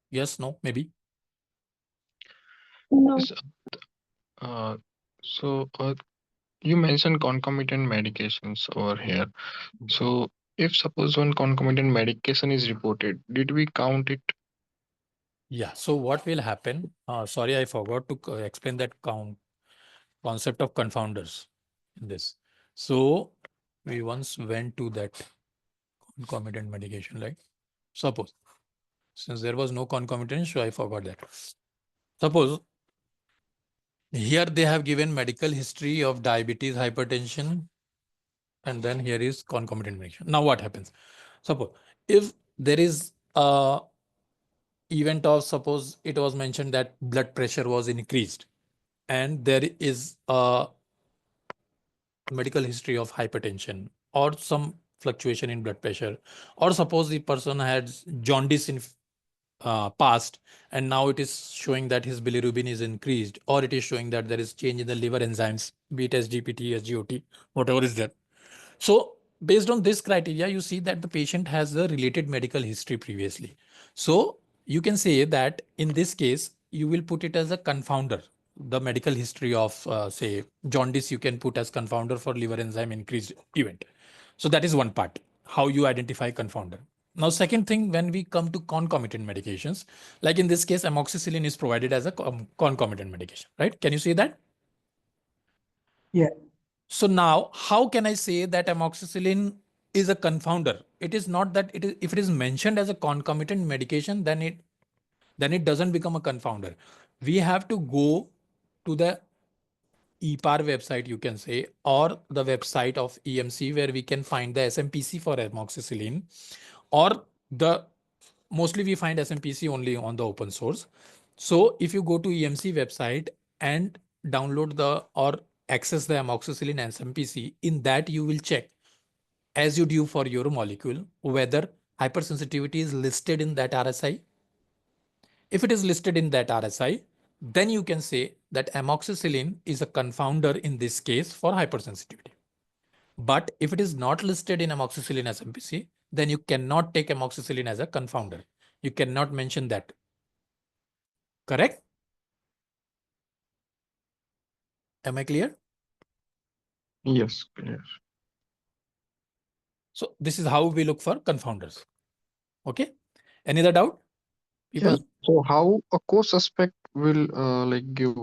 Yes, no, maybe. No. So you mentioned concomitant medications over here. So if suppose one concomitant medication is reported, did we count it? Yeah. So what will happen? Sorry, I forgot to explain that concept of confounders in this. So we once went to that concomitant medication, right? Suppose, since there was no concomitant, so I forgot that. Suppose here they have given medical history of diabetes, hypertension, and then here is concomitant medication. Now what happens? Suppose if there is a event of, suppose it was mentioned that blood pressure was increased, and there is a medical history of hypertension or some fluctuation in blood pressure, or suppose the person had jaundice in past, and now it is showing that his bilirubin is increased, or it is showing that there is change in the liver enzymes, be it SGPT, SGOT, whatever is there. So based on this criteria, you see that the patient has a related medical history previously. So you can say that in this case, you will put it as a confounder. The medical history of say jaundice, you can put as confounder for liver enzyme increased event. So that is one part, how you identify confounder. Now, second thing, when we come to concomitant medications, like in this case, amoxicillin is provided as a concomitant medication, right? Can you see that? Yeah. So now, how can I say that amoxicillin is a confounder? It is not that it is, if it is mentioned as a concomitant medication, then it doesn't become a confounder. We have to go to the EPAR website, you can say, or the website of EMC, where we can find the SMPC for amoxicillin, or mostly we find SMPC only on the open source. So if you go to EMC website and download or access the amoxicillin SMPC, in that you will check, as you do for your molecule, whether hypersensitivity is listed in that RSI. If it is listed in that RSI, then you can say that amoxicillin is a confounder in this case for hypersensitivity. But if it is not listed in amoxicillin SMPC, then you cannot take amoxicillin as a confounder. You cannot mention that. Correct? Am I clear? Yes, clear. So this is how we look for confounders. Okay. Any other doubt, people? Yes. So how a co-suspect will like give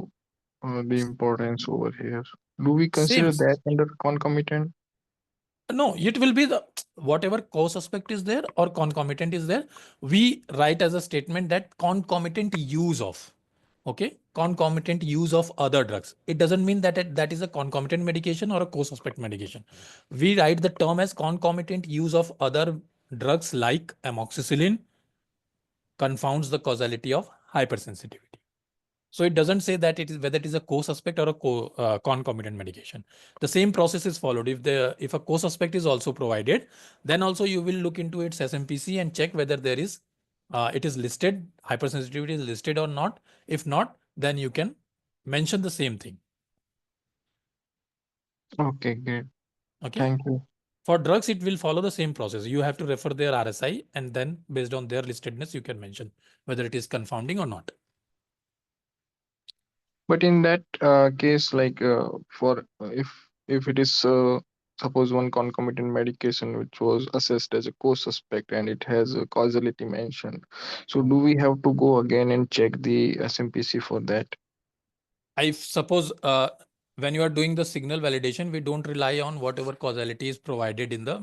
the importance over here? Do we consider Same. that under concomitant? No, it will be the whatever co-suspect is there or concomitant is there. We write as a statement that concomitant use of. Okay, concomitant use of other drugs. It doesn't mean that that is a concomitant medication or a co-suspect medication. We write the term as concomitant use of other drugs like amoxicillin confounds the causality of hypersensitivity. So it doesn't say that it is whether it is a co-suspect or a concomitant medication. The same process is followed. If a co-suspect is also provided, then also you will look into its SMPC and check whether there is it is listed, hypersensitivity is listed or not. If not, then you can mention the same thing. Okay, great. Okay. Thank you. For drugs, it will follow the same process. You have to refer their RSI, and then based on their listedness, you can mention whether it is confounding or not. But in that case, like for if it is suppose one concomitant medication which was assessed as a co-suspect and it has a causality mentioned, so do we have to go again and check the SMPC for that? I suppose when you are doing the signal validation, we don't rely on whatever causality is provided in the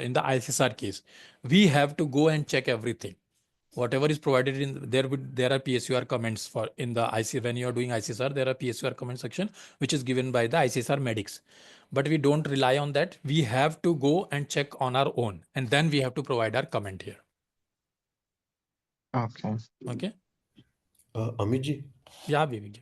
in the ICSR case. We have to go and check everything. Whatever is provided in there are PSUR comments for in the IC when you are doing ICSR, there are PSUR comment section which is given by the ICSR medics. But we don't rely on that. We have to go and check on our own, and then we have to provide our comment here. Okay. Okay. Amit ji, Yeah, Vivek.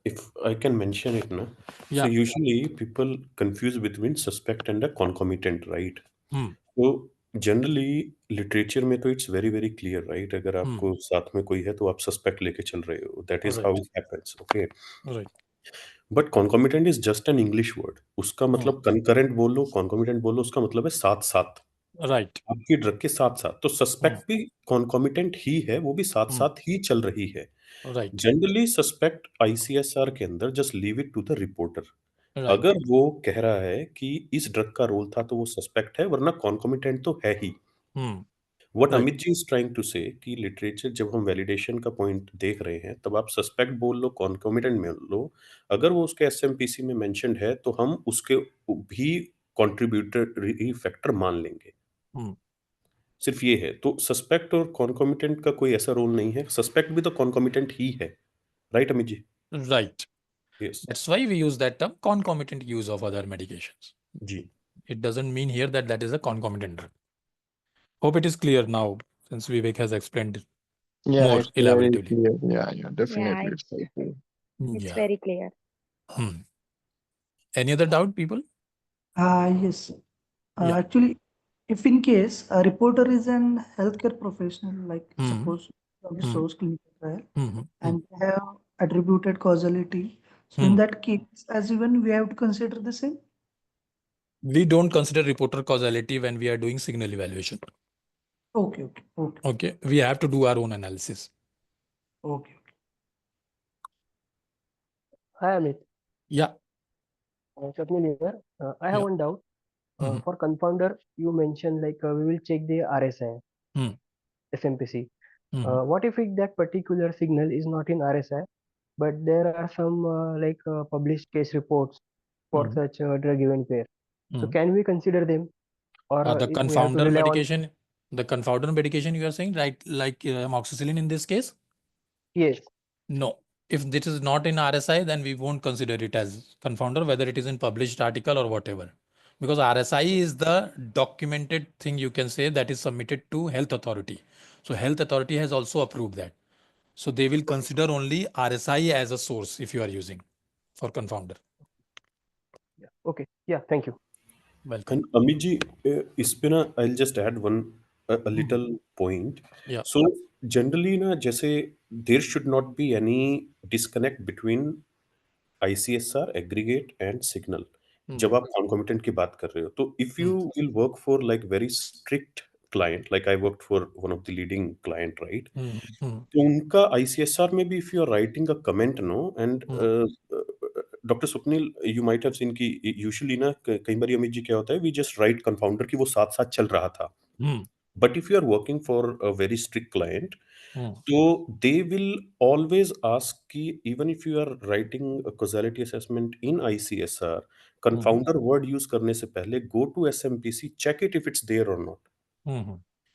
if I can mention it, na? Yeah. So usually people confuse between suspect and a concomitant, right? Hmm. So generally literature में तो it's very very clear, right? अगर आपको साथ में कोई है तो आप suspect लेके चल रहे हो. That is how it happens, okay? Right. But concomitant is just an English word. उसका मतलब concurrent बोल लो, concomitant बोल लो, उसका मतलब है साथ साथ. Right. आपकी ड्रग के साथ साथ. तो suspect भी concomitant ही है, वो भी साथ साथ ही चल रही है. Right. जनरली सस्पेक्ट ICSR के अंदर just leave it to the reporter. Right. अगर वो कह रहा है कि इस ड्रग का रोल था तो वो सस्पेक्ट है, वरना कॉन्कोमिटेंट तो है ही. What Right. Amit ji is trying to say कि लिटरेचर जब हम वैलिडेशन का पॉइंट देख रहे हैं तब आप सस्पेक्ट बोल लो, कॉन्कोमिटेंट में लो, अगर वो उसके SMPC में मेंशन्ड है तो हम उसके भी कंट्रीब्यूटरी फैक्टर मान लेंगे. सिर्फ ये है. तो सस्पेक्ट और कॉन्कोमिटेंट का कोई ऐसा रोल नहीं है. सस्पेक्ट भी तो कॉन्कोमिटेंट ही है. Right Amit ji? Right. Yes. That's why we use that term concomitant use of other medications. जी. It doesn't mean here that that is a concomitant drug. Hope it is clear now since Vivek has explained it Yeah, more it's very elaboratively. clear. Yeah, definitely. Yeah, It's very clear. it's Yeah. very clear. Any other doubt, people? Yes. Yeah. Actually, if in case a reporter is an healthcare professional, like suppose from the source clinical trial, and they have attributed causality, so in that case, as even we have to consider the same. We don't consider reporter causality when we are doing signal evaluation. Okay. Okay. We have to do our own analysis. Okay. Hi, Amit. Yeah. Swapnil here. I have one doubt. For confounder, you mentioned like we will check the RSI, SMPC. What if that particular signal is not in RSI, but there are some published case reports for such drug event pair? So can we consider them, or The we have to confounder rely on- medication, the confounder medication you are saying, right? Like amoxicillin in this case? Yes. No. If this is not in RSI, then we won't consider it as confounder, whether it is in published article or whatever. Because RSI is the documented thing you can say that is submitted to health authority. So health authority has also approved that. So they will consider only RSI as a source if you are using for confounder. Okay. Yeah. Thank you. Welcome. And Amit ji, इस पे ना I'll just add a little point. Yeah. So generally ना जैसे there should not be any disconnect between ICSR, aggregate and signal. जब आप concomitant की बात कर रहे हो तो if you will work for like very strict client, like I worked for one of the leading client, right? Hmm. तो उनका ICSR में भी if you are writing a comment, no, and Dr. Swapnil, you might have seen कि usually ना कई बार अमित जी क्या होता है, we just write confounder कि वो साथ साथ चल रहा था. But if you are working for a very strict client, so they will always ask कि even if you are writing a causality assessment in ICSR, confounder word use करने से पहले go to SMPC, check it if it's there or not.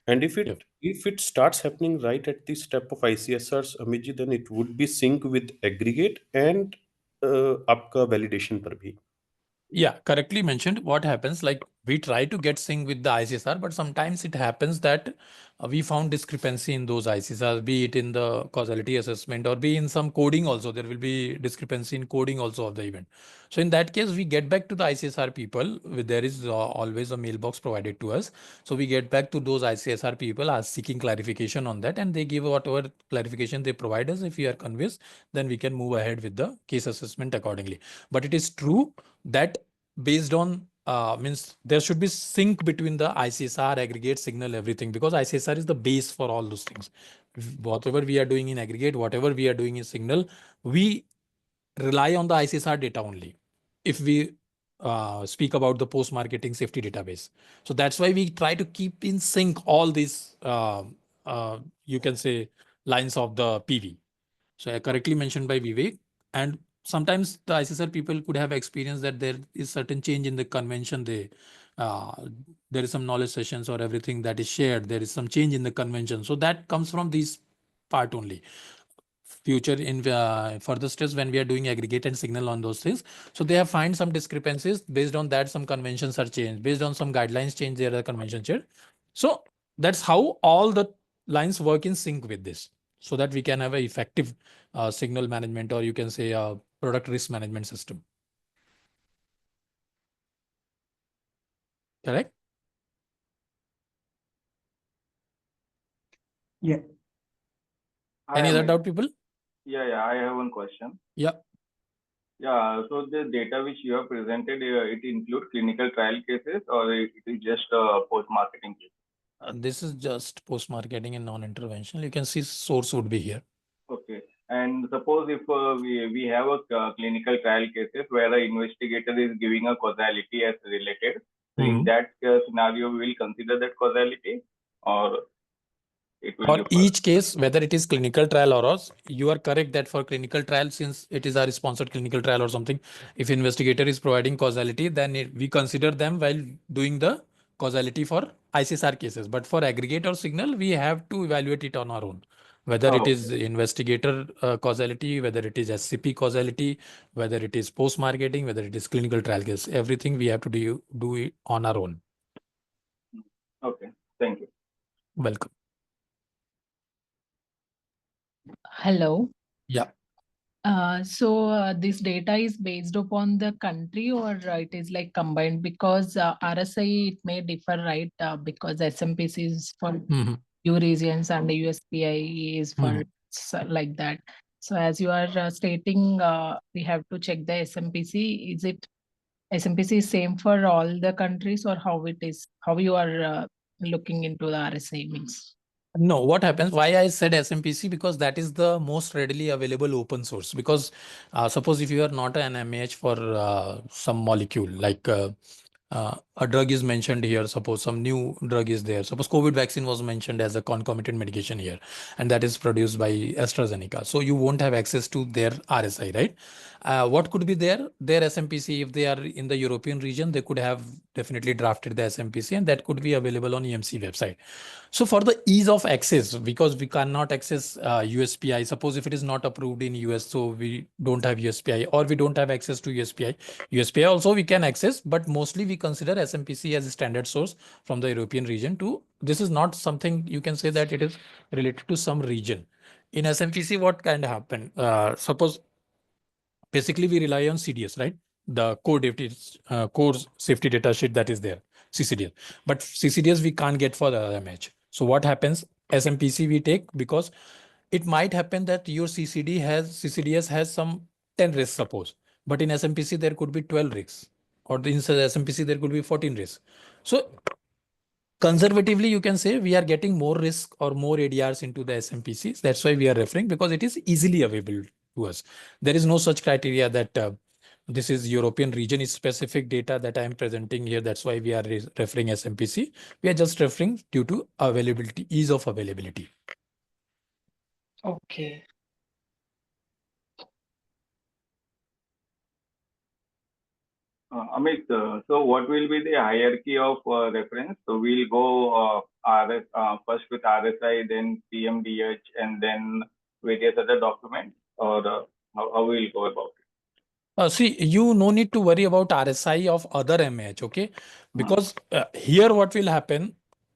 And Yep. if it starts happening right at the step of ICSRs, Amit ji, then it would be sync with aggregate and आपका validation पर भी. Yeah, correctly mentioned. What happens, like we try to get sync with the ICSR, but sometimes it happens that we found discrepancy in those ICSR, be it in the causality assessment or be in some coding also. There will be discrepancy in coding also of the event. So in that case, we get back to the ICSR people. There is always a mailbox provided to us. So we get back to those ICSR people as seeking clarification on that, and they give whatever clarification they provide us. If we are convinced, then we can move ahead with the case assessment accordingly. But it is true that based on means there should be sync between the ICSR, aggregate, signal, everything, because ICSR is the base for all those things. Whatever we are doing in aggregate, whatever we are doing in signal, we rely on the ICSR data only. If we speak about the post-marketing safety database. So that's why we try to keep in sync all these, you can say, lines of the PV. So correctly mentioned by Vivek. And sometimes the ICSR people could have experienced that there is certain change in the convention. There is some knowledge sessions or everything that is shared. There is some change in the convention. So that comes from this part only. Future in further steps when we are doing aggregate and signal on those things. So they have find some discrepancies. Based on that, some conventions are changed. Based on some guidelines change, there are convention changed. So that's how all the lines work in sync with this, so that we can have an effective signal management, or you can say a product risk management system. Correct? Yeah. Any other doubt, people? Yeah, I have one question. Yeah. Yeah, so the data which you have presented, it includes clinical trial cases, or it is just post-marketing cases? This is just post-marketing and non-interventional. You can see source would be here. Okay. And suppose if we have a clinical trial cases where the investigator is giving a causality as related, so in that scenario, we will consider that causality, or it will For be each case, whether it is clinical trial or us, you are correct that for clinical trial, since it is our sponsored clinical trial or something, if investigator is providing causality, then we consider them while doing the causality for ICSR cases. But for aggregate or signal, we have to evaluate it on our own. Whether it is investigator causality, whether it is SCP causality, whether it is post-marketing, whether it is clinical trial case, everything we have to do it on our own. Okay, thank you. Welcome. Hello. Yeah. So this data is based upon the country, or it is like combined? Because RSI it may differ, right? Because SMPC is for few regions and the USPI is for like that. So as you are stating, we have to check the SMPC. Is it SMPC is same for all the countries, or how it is? How you are looking into the RSI means? No, what happens, why I said SMPC, because that is the most readily available open source. Because suppose if you are not an MAH for some molecule, like a drug is mentioned here, suppose some new drug is there. Suppose COVID vaccine was mentioned as a concomitant medication here, and that is produced by AstraZeneca. So you won't have access to their RSI, right? What could be there? Their SMPC, if they are in the European region, they could have definitely drafted the SMPC, and that could be available on EMC website. So for the ease of access, because we cannot access USPI, suppose if it is not approved in US, so we don't have USPI, or we don't have access to USPI. USPI also we can access, but mostly we consider SMPC as a standard source from the European region too. This is not something you can say that it is related to some region. In SMPC, what can happen? Suppose basically we rely on CDS, right? The core safety data sheet that is there, CCDS. But CCDS we can't get for the MH. So what happens? SMPC we take, because it might happen that your CCDS has some 10 risks, suppose. But in SMPC there could be 12 risks, or in SMPC there could be 14 risks. So conservatively, you can say we are getting more risk or more ADRs into the SMPCs. That's why we are referring, because it is easily available to us. There is no such criteria that this is European region is specific data that I am presenting here. That's why we are referring SMPC. We are just referring due to availability, ease of availability. Okay. Amit, so what will be the hierarchy of reference? So we'll go first with RSI, then PMDH, and then various other documents, or how will we go about it? See, you no need to worry about RSI of other MAH, okay? Because here what will happen,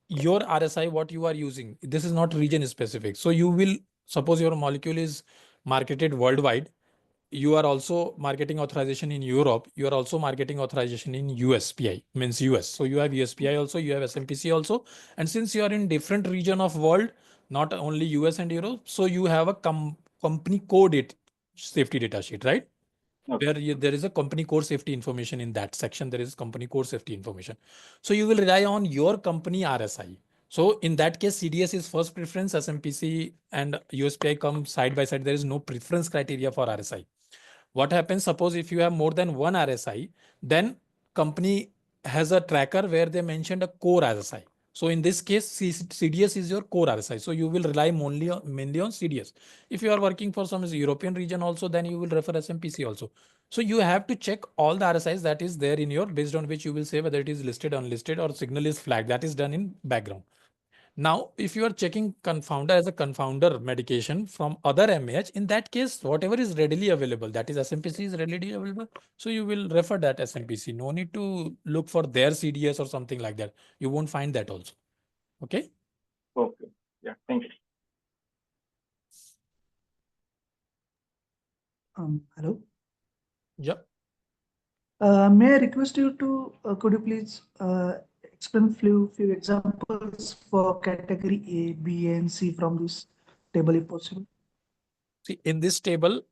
your RSI, what you are using, this is not region specific. So you will, suppose your molecule is marketed worldwide, you are also marketing authorization in Europe, you are also marketing authorization in USPI, means US. So you have USPI also, you have SMPC also. And since you are in different region of world, not only US and Europe, so you have a company code safety data sheet, right? Where there is a company core safety information in that section, there is company core safety information. So you will rely on your company RSI. So in that case, CDS is first preference, SMPC and USPI come side by side. There is no preference criteria for RSI. What happens, suppose if you have more than one RSI, then company has a tracker where they mentioned a core RSI. So in this case, CDS is your core RSI. So you will rely mainly on CDS. If you are working for some European region also, then you will refer SMPC also. So you have to check all the RSIs that is there in your, based on which you will say whether it is listed, unlisted, or signal is flagged. That is done in background. Now, if you are checking confounder as a confounder medication from other MAH, in that case, whatever is readily available, that is SMPC is readily available. So you will refer that SMPC. No need to look for their CDS or something like that. You won't find that also. Okay? Okay. Yeah. Thank you. Hello. Yeah. May I request you to could you please explain few examples for category A, B, and C from this table if possible? See, in this table,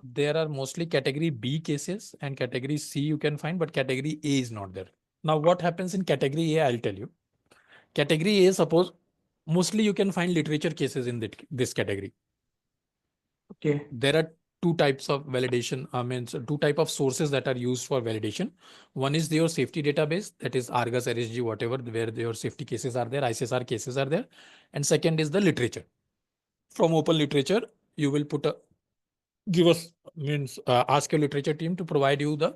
there are mostly category B cases and category C you can find, but category A is not there. Now, what happens in category A, I'll tell you. Category A, suppose, mostly you can find literature cases in this category. Okay. There are two types of validation, two types of sources that are used for validation. One is your safety database, that is Argus, RSG, whatever, where your safety cases are there, ICSR cases are there. And second is the literature. From open literature, you will ask your literature team to provide you the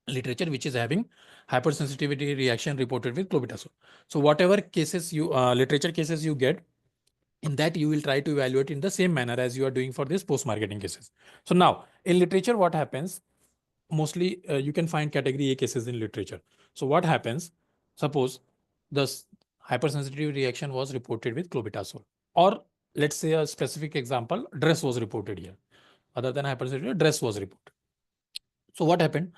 literature which is having hypersensitivity reaction reported with clobetasol. So whatever cases you, literature cases you get, in that you will try to evaluate in the same manner as you are doing for this post-marketing cases. So now in literature, what happens? Mostly you can find category A cases in literature. So what happens? Suppose the hypersensitivity reaction was reported with clobetasol, or let's say a specific example, DRESS was reported here. Other than hypersensitivity, DRESS was reported. So what happened?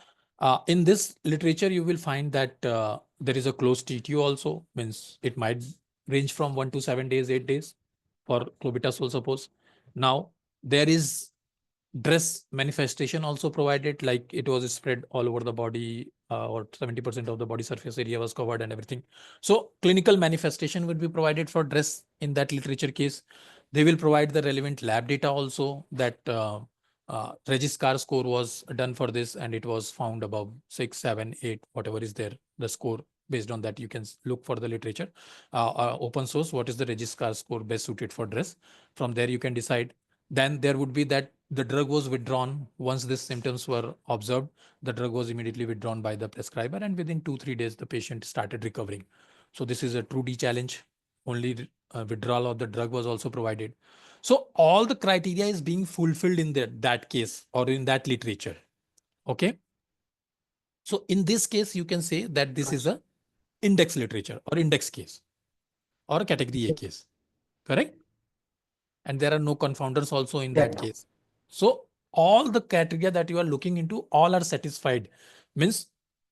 In this literature, you will find that there is a closed TTO also, means it might range from 1 to 7 days, 8 days for clobetasol, suppose. Now, there is DRESS manifestation also provided, like it was spread all over the body, or 70% of the body surface area was covered and everything. So clinical manifestation would be provided for DRESS in that literature case. They will provide the relevant lab data also, that Registrar score was done for this and it was found above 6, 7, 8, whatever is there, the score. Based on that, you can look for the literature, open source, what is the Registrar score best suited for DRESS. From there, you can decide. Then there would be that the drug was withdrawn. Once these symptoms were observed, the drug was immediately withdrawn by the prescriber, and within 2-3 days, the patient started recovering. So this is a true D challenge. Only withdrawal of the drug was also provided. So all the criteria is being fulfilled in that case or in that literature. Okay. So in this case, you can say that this is a index literature or index case or a category A case. Correct? And there are no confounders also in that case. So all the criteria that you are looking into, all are satisfied. Means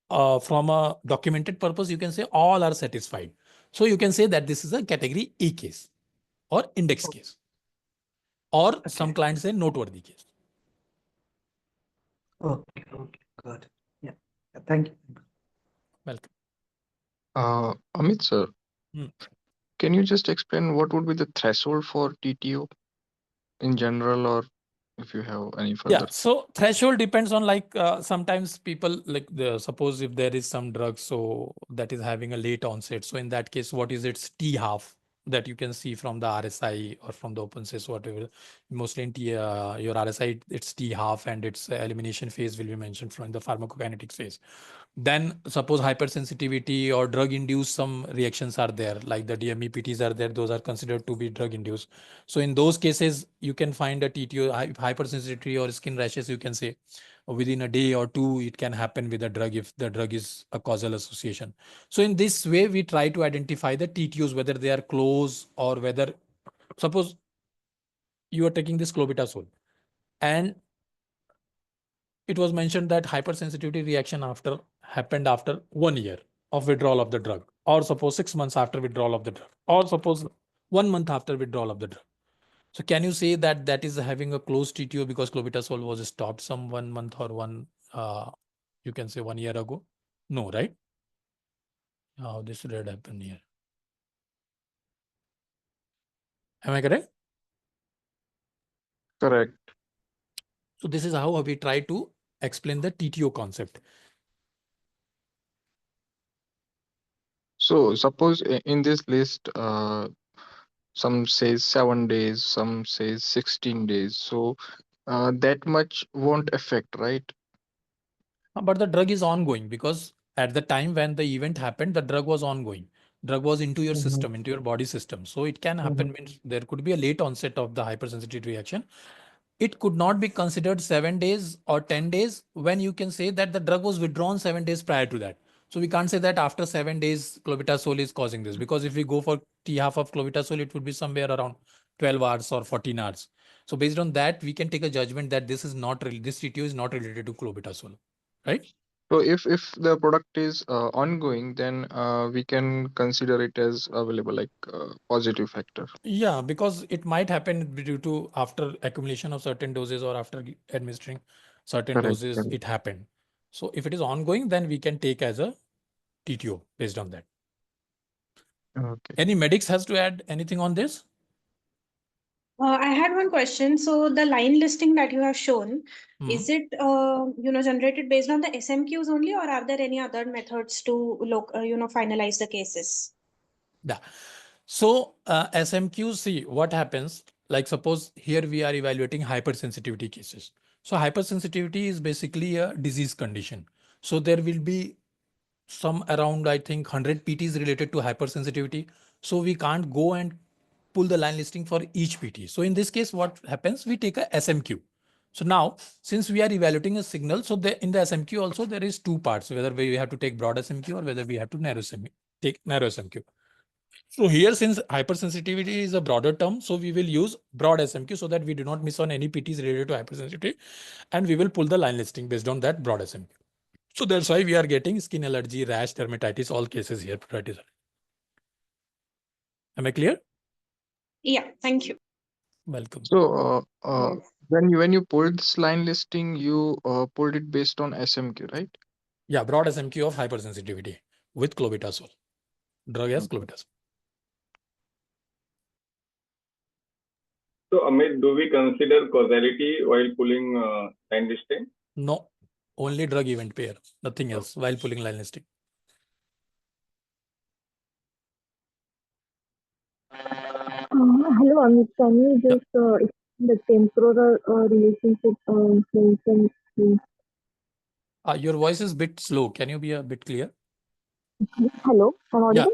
from a documented purpose, you can say all are satisfied. So you can say that this is a category E case or index case. Or some clients say noteworthy case. Okay, got it. Yeah, thank you. Welcome. Amit sir, Hmm. can you just explain what would be the threshold for TTO in general, or if you have any Yeah, further? so threshold depends on sometimes people suppose if there is some drug so that is having a late onset. So in that case, what is its T half that you can see from the RSI or from the OpenSys, whatever. Mostly in your RSI, it's T half and its elimination phase will be mentioned from the pharmacokinetics phase. Then suppose hypersensitivity or drug induced some reactions are there, like the DMEPTs are there, those are considered to be drug induced. So in those cases, you can find a TTO, hypersensitivity or skin rashes, you can say within a day or two, it can happen with a drug if the drug is a causal association. So in this way, we try to identify the TTOs, whether they are close or whether, suppose you are taking this clobetasol and it was mentioned that hypersensitivity reaction happened after 1 year of withdrawal of the drug, or suppose 6 months after withdrawal of the drug, or suppose 1 month after withdrawal of the drug. So can you say that that is having a close TTO because clobetasol was stopped some 1 month or you can say 1 year ago? No, right? How this did happen here? Am I correct? Correct. So this is how we try to explain the TTO concept. So suppose in this list, some says 7 days, some says 16 days. So that much won't affect, right? But the drug is ongoing because at the time when the event happened, the drug was ongoing. Drug was into your system, into your body system. So it can happen, means there could be a late onset of the hypersensitivity reaction. It could not be considered 7 days or 10 days when you can say that the drug was withdrawn 7 days prior to that. So we can't say that after 7 days, clobetasol is causing this, because if we go for T half of clobetasol, it would be somewhere around 12 hours or 14 hours. So based on that, we can take a judgment that this TTO is not related to clobetasol, right? So if the product is ongoing, then we can consider it as available, like positive factor. Yeah, because it might happen due to after accumulation of certain doses or after administering certain Correct, doses, correct. it happened. So if it is ongoing, then we can take as a TTO based on that. Okay. Any medics has to add anything on this? I had one question. So the line listing that you have shown, is it generated based on the SMQs only, or are there any other methods to finalize the cases? Yeah. So SMQs, see what happens. Like suppose here we are evaluating hypersensitivity cases. So hypersensitivity is basically a disease condition. So there will be some around, I think, 100 PTs related to hypersensitivity. So we can't go and pull the line listing for each PT. So in this case, what happens? We take a SMQ. So now, since we are evaluating a signal, so in the SMQ also there is two parts, whether we have to take broad SMQ or whether we have to take narrow SMQ. So here, since hypersensitivity is a broader term, so we will use broad SMQ so that we do not miss on any PTs related to hypersensitivity, and we will pull the line listing based on that broad SMQ. So that's why we are getting skin allergy, rash, dermatitis, all cases here. Am I clear? Yeah, thank you. Welcome. So when you pulled this line listing, you pulled it based on SMQ, right? Yeah, broad SMQ of hypersensitivity with clobetasol. Drug as clobetasol. So Amit, do we consider causality while pulling line listing? No, only drug event pair, nothing else while pulling line listing. Hello, Amit. Can you just explain the temporal relationship mentioned, please? Your voice is a bit slow. Can you be a bit clear? Hello, am I audible?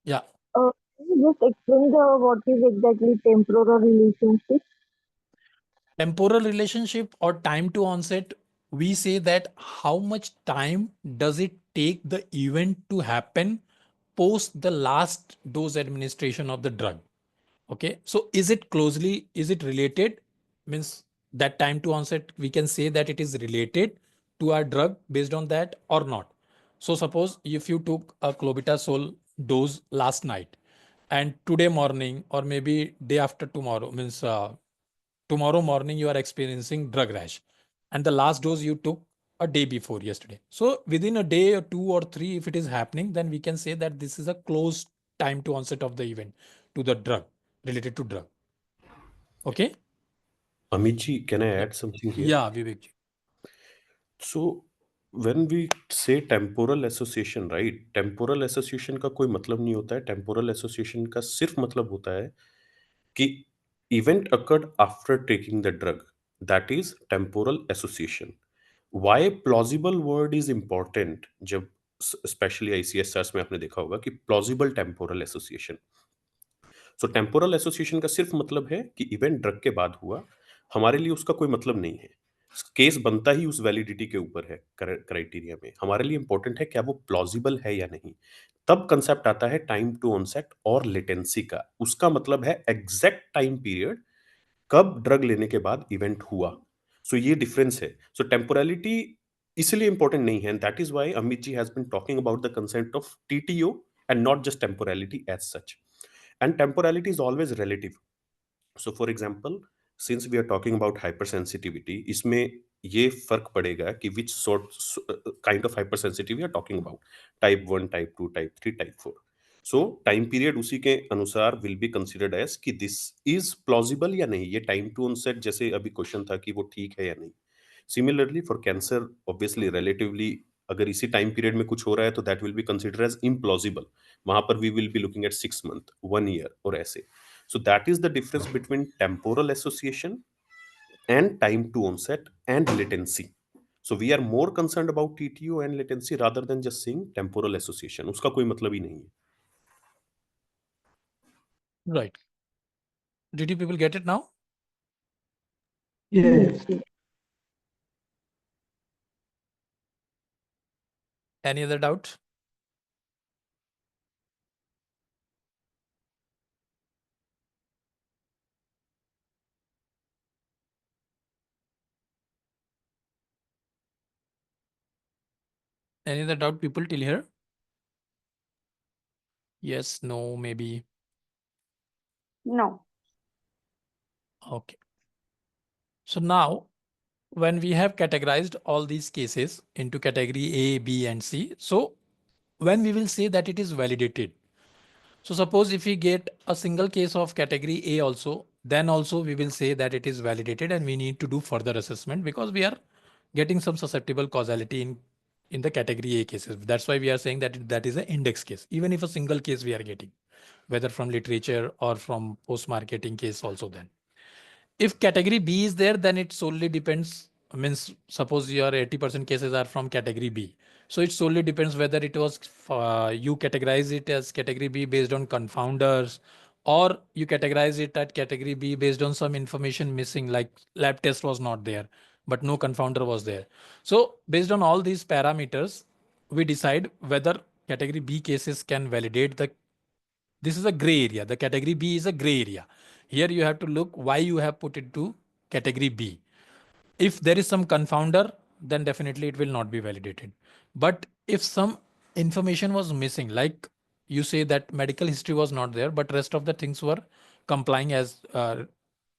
Yeah. Can you just explain what is exactly temporal relationship? Temporal relationship or time to onset, we say that how much time does it take the event to happen post the last dose administration of the drug. Okay, so is it related? Means that time to onset, we can say that it is related to our drug based on that or not. So suppose if you took a clobetasol dose last night and today morning or maybe day after tomorrow, means tomorrow morning you are experiencing drug rash, and the last dose you took a day before yesterday. So within a day or 2 or 3, if it is happening, then we can say that this is a close time to onset of the event to the drug, related to drug. Okay. Amitji, can I add something here? Yeah, Vivek. So when we say temporal association, right? Temporal association का कोई मतलब नहीं होता है. Temporal association का सिर्फ मतलब होता है कि event occurred after taking the drug. That is temporal association. Why plausible word is important? जब especially ICSRs में आपने देखा होगा कि plausible temporal association. So temporal association का सिर्फ मतलब है कि event drug के बाद हुआ. हमारे लिए उसका कोई मतलब नहीं है. केस बनता ही उस वैलिडिटी के ऊपर है क्राइटेरिया में. हमारे लिए इंपॉर्टेंट है क्या वो प्लॉजिबल है या नहीं. तब कंसेप्ट आता है टाइम टू ऑनसेट और लेटेंसी का. उसका मतलब है एग्जैक्ट टाइम पीरियड कब ड्रग लेने के बाद इवेंट हुआ. सो ये डिफरेंस है. सो टेम्पोरलिटी इसलिए इंपॉर्टेंट नहीं है. That is why Amit ji has been talking about the concept of TTO and not just temporality as such. And temporality is always relative. So for example, since we are talking about hypersensitivity, इसमें ये फर्क पड़ेगा कि which sort kind of hypersensitive are talking about. Type 1, type 2, type 3, type 4. So time period उसी के अनुसार will be considered as कि this is plausible या नहीं. ये टाइम टू ऑनसेट जैसे अभी क्वेश्चन था कि वो ठीक है या नहीं. Similarly for cancer, obviously relatively अगर इसी टाइम पीरियड में कुछ हो रहा है तो that will be considered as implausible. वहां पर we will be looking at 6 month, 1 year और ऐसे. So that is the difference between temporal association and time to onset and latency. So we are more concerned about TTO and latency rather than just saying temporal association. उसका कोई मतलब ही नहीं है. Right. Did you people get it now? Yes. Any other doubt? Any other doubt, people, till here? Yes, no, maybe. No. Okay. So now, when we have categorized all these cases into category A, B, and C, so when we will say that it is validated. So suppose if we get a single case of category A also, then also we will say that it is validated and we need to do further assessment because we are getting some susceptible causality in the category A cases. That's why we are saying that that is an index case, even if a single case we are getting, whether from literature or from post-marketing case also then. If category B is there, then it solely depends. Means suppose your 80% cases are from category B. So it solely depends whether it was you categorize it as category B based on confounders, or you categorize it at category B based on some information missing, like lab test was not there, but no confounder was there. So based on all these parameters, we decide whether category B cases can validate the. This is a gray area. The category B is a gray area. Here you have to look why you have put it to category B. If there is some confounder, then definitely it will not be validated. But if some information was missing, like you say that medical history was not there, but rest of the things were complying as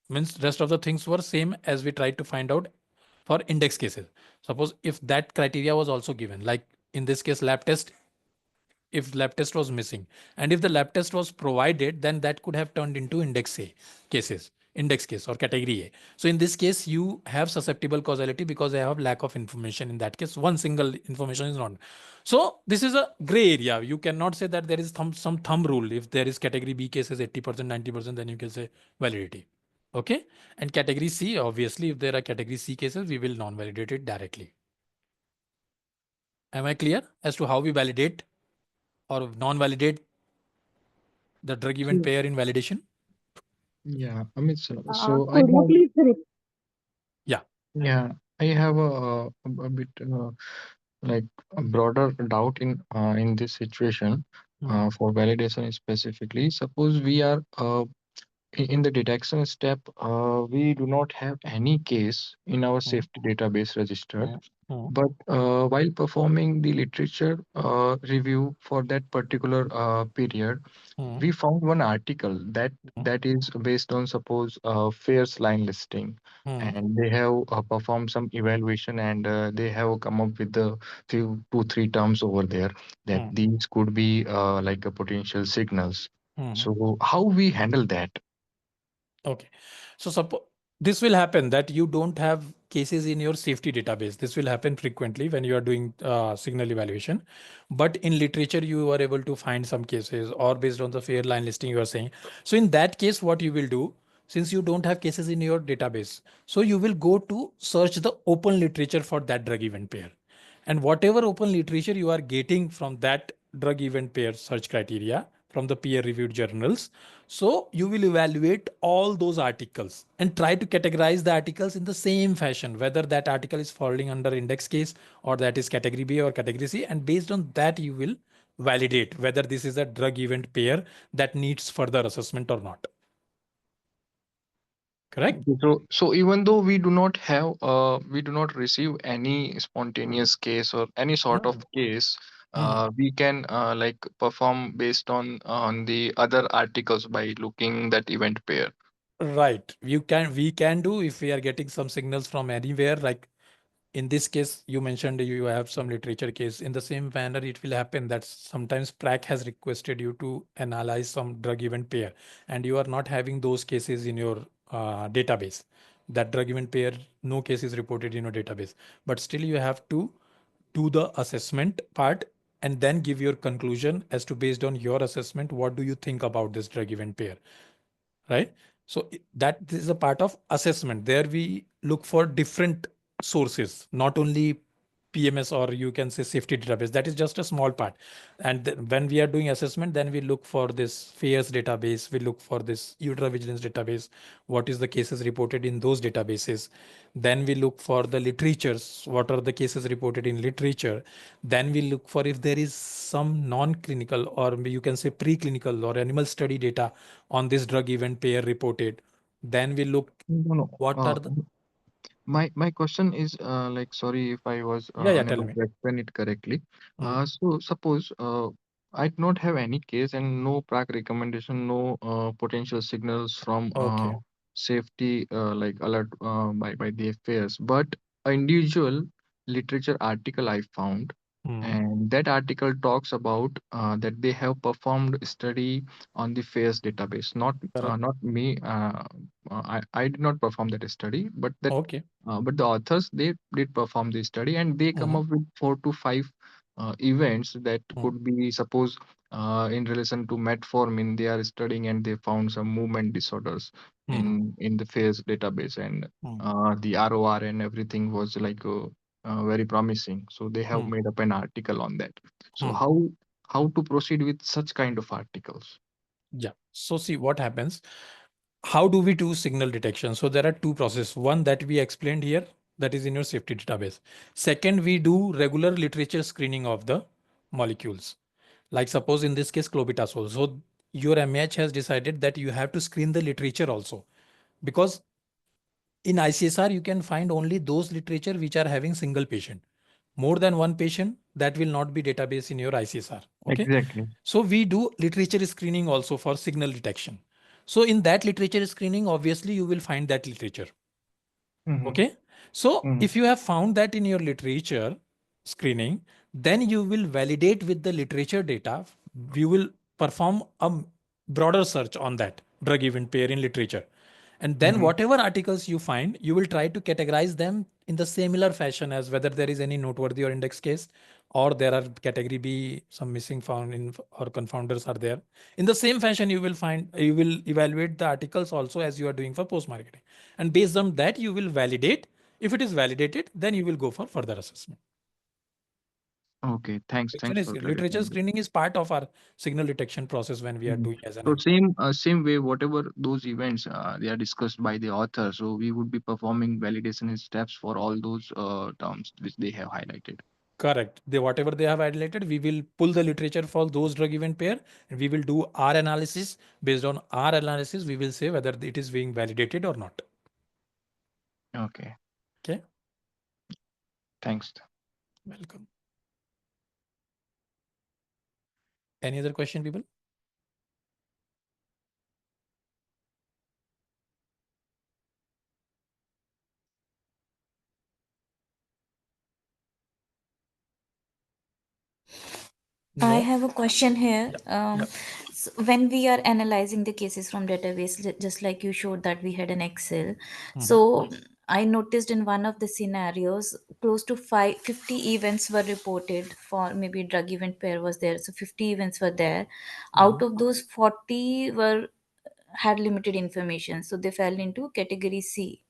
means rest of the things were same as we tried to find out for index cases. Suppose if that criteria was also given, like in this case lab test, if lab test was missing, and if the lab test was provided, then that could have turned into index A cases, index case or category A. So in this case, you have susceptible causality because I have lack of information. In that case, one single information is not. So this is a gray area. You cannot say that there is some thumb rule. If there is category B cases 80%, 90%, then you can say validity. Okay. And category C, obviously, if there are category C cases, we will non-validate it directly. Am I clear as to how we validate or non-validate the drug event pair in validation? Yeah, Amit sir. Could So you please repeat? I have a bit like a broader doubt in this situation for validation specifically. Suppose we are in the detection step, we do not have any case in our safety database registered. But while performing the literature review for that particular period, we found one article that is based on suppose FAIR's line listing, and they have performed some evaluation, and they have come up with the few 2-3 terms over there that these could be like a potential signals. So how we handle that? Okay. So suppose this will happen that you don't have cases in your safety database. This will happen frequently when you are doing signal evaluation. But in literature, you are able to find some cases, or based on the FAIR line listing you are saying. So in that case, what you will do, since you don't have cases in your database, so you will go to search the open literature for that drug event pair. And whatever open literature you are getting from that drug event pair search criteria from the peer reviewed journals, so you will evaluate all those articles and try to categorize the articles in the same fashion, whether that article is falling under index case or that is category B or category C. And based on that, you will validate whether this is a drug event pair that needs further assessment or not. Correct? So even though we do not have, we do not receive any spontaneous case or any sort of case, we can like perform based on the other articles by looking that event pair. Right. We can do if we are getting some signals from anywhere, like in this case, you mentioned you have some literature case. In the same manner, it will happen that sometimes PRAC has requested you to analyze some drug event pair, and you are not having those cases in your database. That drug event pair, no case is reported in your database, but still you have to do the assessment part and then give your conclusion as to, based on your assessment, what do you think about this drug event pair, right? So that is a part of assessment. There we look for different sources, not only PMS or you can say safety database. That is just a small part. And when we are doing assessment, then we look for this FAIRS database. We look for this ultravigilance database. What is the cases reported in those databases? Then we look for the literatures. What are the cases reported in literature? Then we look for if there is some non-clinical or you can say preclinical or animal study data on this drug event pair reported. Then we look what are the My question is like, sorry if I was tell unable me. to explain it correctly. So suppose I do not have any case and no PRAC recommendation, no potential signals from safety like alert by the affairs, but an individual literature article I found, and that article talks about that they have performed study on the FAIRS database. Not me. I did not perform that study, but that but the authors, they did perform the study, and they come up with 4 to 5 events that could be, suppose in relation to metformin, they are studying and they found some movement disorders in the FAIRS database, and the ROR and everything was like very promising. So they have made up an article on that. So how to proceed with such kind of articles? Yeah. So see what happens. How do we do signal detection? So there are two processes. One that we explained here, that is in your safety database. Second, we do regular literature screening of the molecules. Like suppose in this case, clobetasol. So your MH has decided that you have to screen the literature also, because in ICSR, you can find only those literature which are having single patient. More than one patient, that will not be database in your ICSR. Okay. Exactly. So we do literature screening also for signal detection. So in that literature screening, obviously you will find that literature. Okay. So if you have found that in your literature screening, then you will validate with the literature data. You will perform a broader search on that drug event pair in literature. And then whatever articles you find, you will try to categorize them in the similar fashion as whether there is any noteworthy or index case, or there are category B, some missing found in or confounders are there. In the same fashion, you will evaluate the articles also as you are doing for post-marketing. And based on that, you will validate. If it is validated, then you will go for further assessment. Okay, thanks for Literature screening is part of our signal detection process when we are doing as an. So same way, whatever those events they are discussed by the author, so we would be performing validation steps for all those terms which they have highlighted. Correct. Whatever they have highlighted, we will pull the literature for those drug event pair, and we will do our analysis. Based on our analysis, we will say whether it is being validated or not. Okay. Okay. Thanks. Welcome. Any other question, people? I No? have a question here. Yeah. So when we are analyzing the cases from database, just like you showed that we had an Excel. So I noticed in one of the scenarios, close to 50 events were reported for maybe drug event pair was there. So 50 events were there. Out of those, 40 had limited information. So they fell into category C.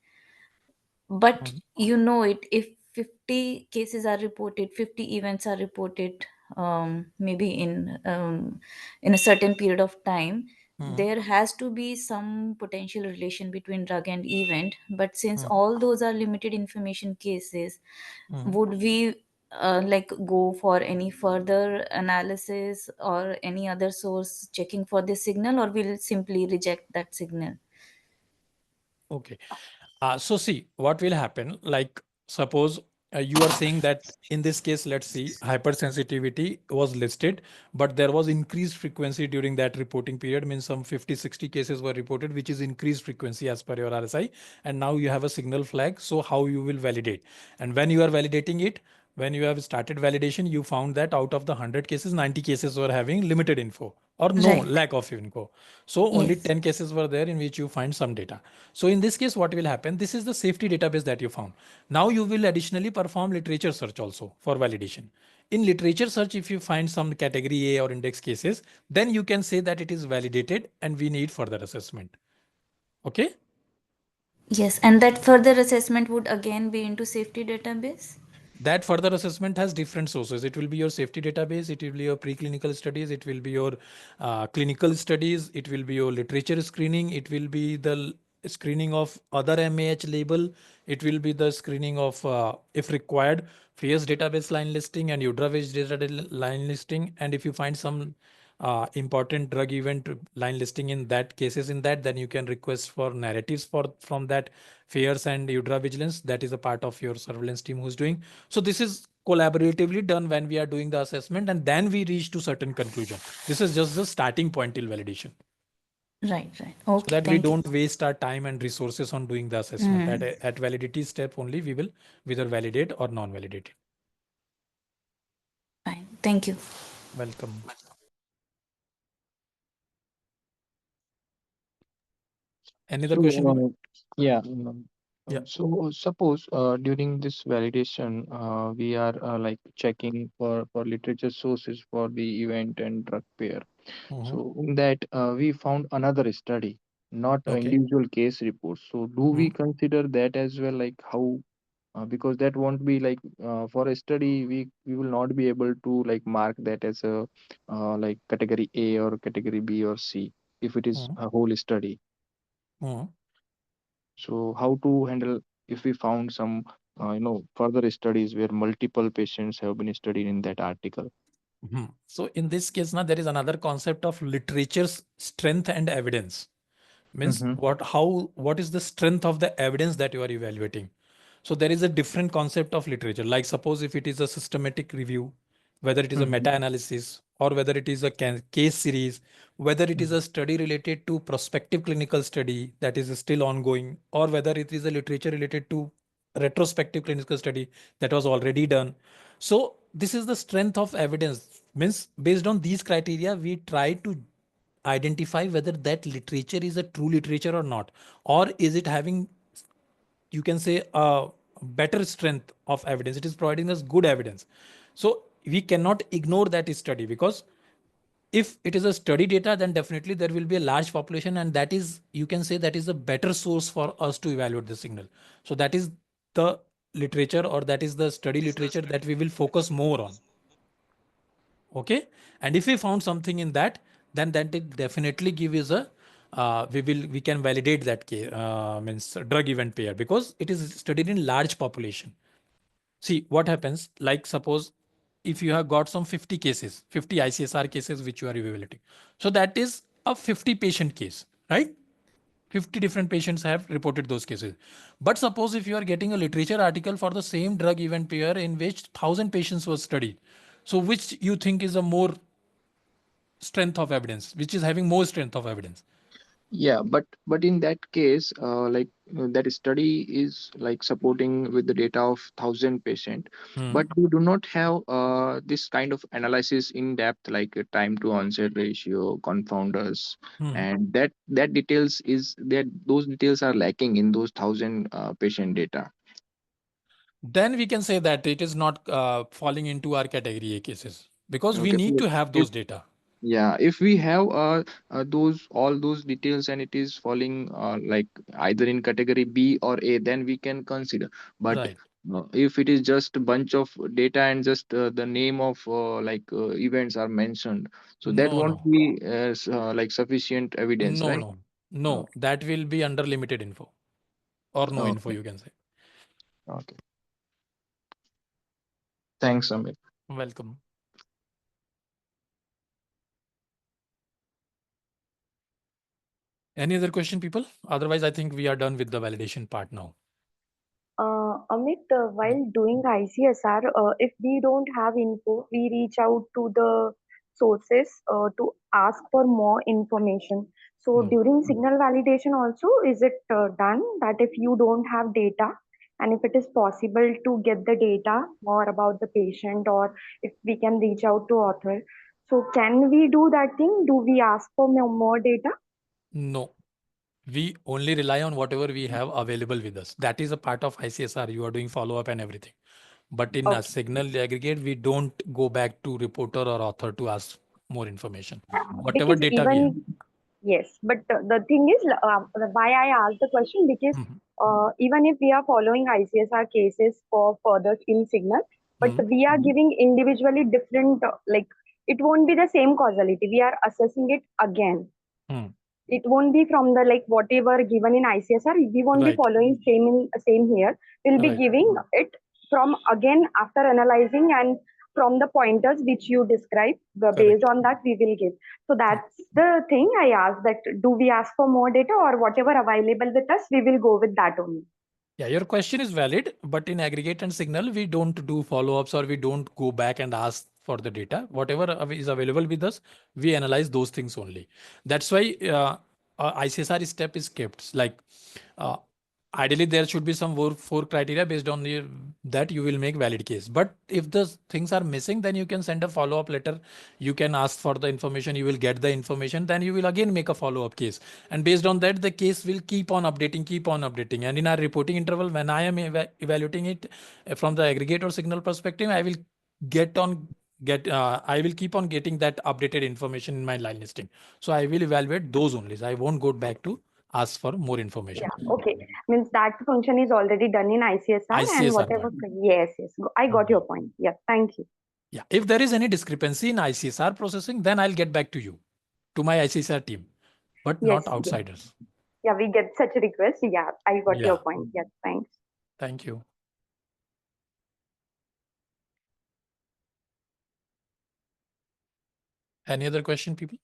But you know it, if 50 cases are reported, 50 events are reported, maybe in a certain period of time, there has to be some potential relation between drug and event. But since all those are limited information cases, would we like go for any further analysis or any other source checking for this signal, or will simply reject that signal? Okay. So see, what will happen, like suppose you are saying that in this case, let's see, hypersensitivity was listed, but there was increased frequency during that reporting period, means some 50, 60 cases were reported, which is increased frequency as per your RSI. And now you have a signal flag. So how you will validate? And when you are validating it, when you have started validation, you found that out of the 100 cases, 90 cases were having limited info or no lack of info. So only 10 cases were there in which you find some data. So in this case, what will happen? This is the safety database that you found. Now you will additionally perform literature search also for validation. In literature search, if you find some category A or index cases, then you can say that it is validated and we need further assessment. Okay? Yes, and that further assessment would again be into safety database? That further assessment has different sources. It will be your safety database, it will be your preclinical studies, it will be your clinical studies, it will be your literature screening, it will be the screening of other MAH label, it will be the screening of, if required, FAERS database line listing and UDRA-based data line listing. And if you find some important drug event line listing in that cases in that, then you can request for narratives from that FAERS and UDRA vigilance. That is a part of your surveillance team who's doing. So this is collaboratively done when we are doing the assessment, and then we reach to certain conclusion. This is just the starting point till validation. Right. Okay. So that we don't waste our time and resources on doing the assessment. At validity step only, we will either validate or non-validate. Fine. Thank you. Welcome. Any other question? Yeah. Yeah. So suppose during this validation, we are like checking for literature sources for the event and drug pair. So in that we found another study, not individual case reports. So do we consider that as well? Like how? Because that won't be like for a study, we will not be able to like mark that as a like category A or category B or C if it is a whole study. So how to handle if we found some further studies where multiple patients have been studied in that article? So in this case, now there is another concept of literature's strength and evidence. Means what is the strength of the evidence that you are evaluating? So there is a different concept of literature. Like suppose if it is a systematic review, whether it is a meta-analysis or whether it is a case series, whether it is a study related to prospective clinical study that is still ongoing, or whether it is a literature related to retrospective clinical study that was already done. So this is the strength of evidence. Means based on these criteria, we try to identify whether that literature is a true literature or not, or is it having, you can say, a better strength of evidence. It is providing us good evidence. So we cannot ignore that study, because if it is a study data, then definitely there will be a large population, and that is, you can say, that is a better source for us to evaluate the signal. So that is the literature, or that is the study literature that we will focus more on. Okay. And if we found something in that, then that it definitely gives us a we can validate that means drug event pair, because it is studied in large population. See what happens, like suppose if you have got some 50 cases, 50 ICSR cases which you are evaluating. So that is a 50 patient case, right? 50 different patients have reported those cases. But suppose if you are getting a literature article for the same drug event pair in which 1,000 patients were studied, so which you think is a more strength of evidence, which is having more strength of evidence? Yeah, but in that case, that study is like supporting with the data of 1,000 patient, but we do not have this kind of analysis in depth, like time to onset ratio, confounders, and that details is that those details are lacking in those 1,000 patient data. Then we can say that it is not falling into our category A cases, because we Okay, need so to have those data. yeah, if we have those all those details and it is falling like either in category B or A, then we can consider. But Right. if it is just a bunch of data and just the name of events are mentioned, so that No, won't no, be like sufficient evidence, no, right? no, no. That will be under limited info or no info, Okay. you can say. Okay. Thanks, Amit. Welcome. Any other question, people? Otherwise, I think we are done with the validation part now. Amit, while doing ICSR, if we don't have info, we reach out to the sources to ask for more information. So during signal validation also, is it done that if you don't have data and if it is possible to get the data more about the patient, or if we can reach out to author, so can we do that thing? Do we ask for more data? No. We only rely on whatever we have available with us. That is a part of ICSR. You are doing follow-up and everything. But in a signal aggregate, we don't go back to reporter or author to ask more information. Whatever Because data we have. yes, but the thing is, why I asked the question, because even if we are following ICSR cases for further in signal, but we are giving individually different, like it won't be the same causality. We are assessing it again. It won't be from the like whatever given in ICSR. We won't be following same here. We'll be giving it from again after analyzing and from the pointers which you described. Based on that, we will give. So that's the thing I asked, that do we ask for more data, or whatever available with us, we will go with that only. Yeah, your question is valid, but in aggregate and signal, we don't do follow-ups or we don't go back and ask for the data. Whatever is available with us, we analyze those things only. That's why ICSR step is kept. Like ideally, there should be some four criteria based on that you will make valid case. But if the things are missing, then you can send a follow-up letter. You can ask for the information. You will get the information. Then you will again make a follow-up case. And based on that, the case will keep on updating. And in our reporting interval, when I am evaluating it from the aggregate or signal perspective, I will I will keep on getting that updated information in my line listing. So I will evaluate those only. So I won't go back to ask for more information. Yeah, okay. Means that function is already done in ICSR and whatever. Yes, I got your point. Yeah, thank you. Yeah, if there is any discrepancy in ICSR processing, then I'll get back to you, to my ICSR team, but not outsiders. Yeah, we get such a request. Yeah, I got your point. Yes, thanks. Thank you. Any other question, people?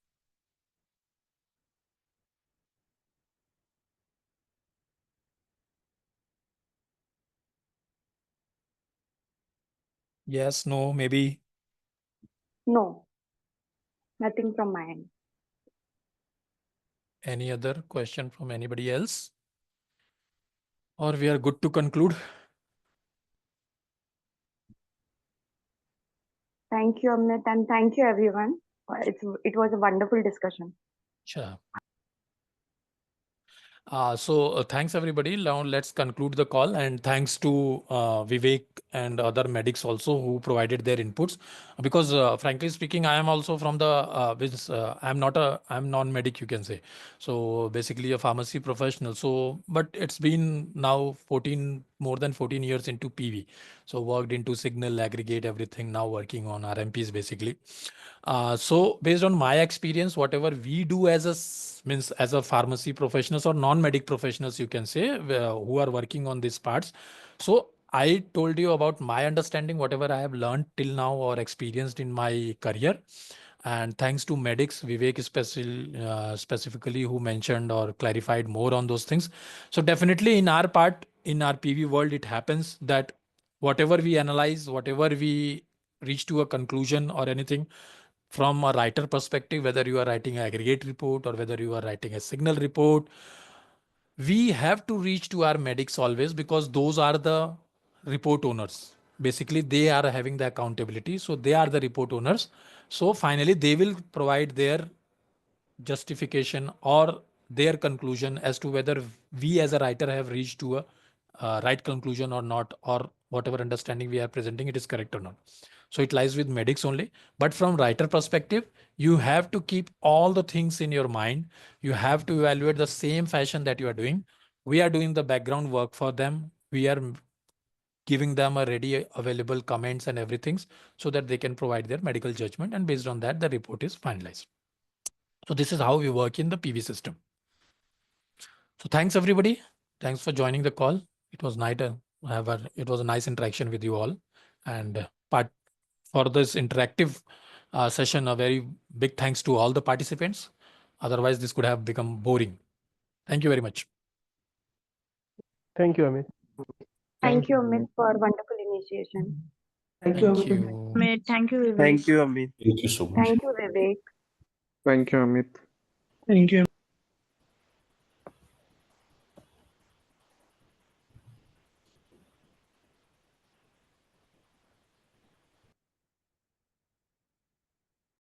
Yes, no, maybe. No, nothing from my end. Any other question from anybody else? Or we are good to conclude? Thank you, Amit, and thank you, everyone. It was a wonderful discussion. Sure. Thanks everybody. Now let's conclude the call, and thanks to Vivek and other medics also who provided their inputs, because frankly speaking, I am also from the business. I'm non-medic, you can say. So basically a pharmacy professional. So, but it's been now more than 14 years into PV. So worked into signal, aggregate, everything, now working on RMPs basically. So based on my experience, whatever we do as a pharmacy professionals or non-medic professionals, you can say, who are working on these parts. So I told you about my understanding, whatever I have learned till now or experienced in my career. And thanks to medics, Vivek specifically, who mentioned or clarified more on those things. So definitely in our part, in our PV world, it happens that whatever we analyze, whatever we reach to a conclusion or anything from a writer perspective, whether you are writing an aggregate report or whether you are writing a signal report, we have to reach to our medics always, because those are the report owners. Basically, they are having the accountability. So they are the report owners. So finally, they will provide their justification or their conclusion as to whether we as a writer have reached to a right conclusion or not, or whatever understanding we are presenting, it is correct or not. So it lies with medics only. But from writer perspective, you have to keep all the things in your mind. You have to evaluate the same fashion that you are doing. We are doing the background work for them. We are giving them a ready available comments and everything so that they can provide their medical judgment. And based on that, the report is finalized. So this is how we work in the PV system. So thanks everybody. Thanks for joining the call. It was nice. It was a nice interaction with you all. And for this interactive session, a very big thanks to all the participants. Otherwise, this could have become boring. Thank you very much. Thank you, Amit. Thank you, Amit, for wonderful initiation. Thank you. Thank you. Amit, thank you, Vivek. Thank you, Amit. Thank you so much. Thank you, Vivek. Thank you, Amit. Thank you.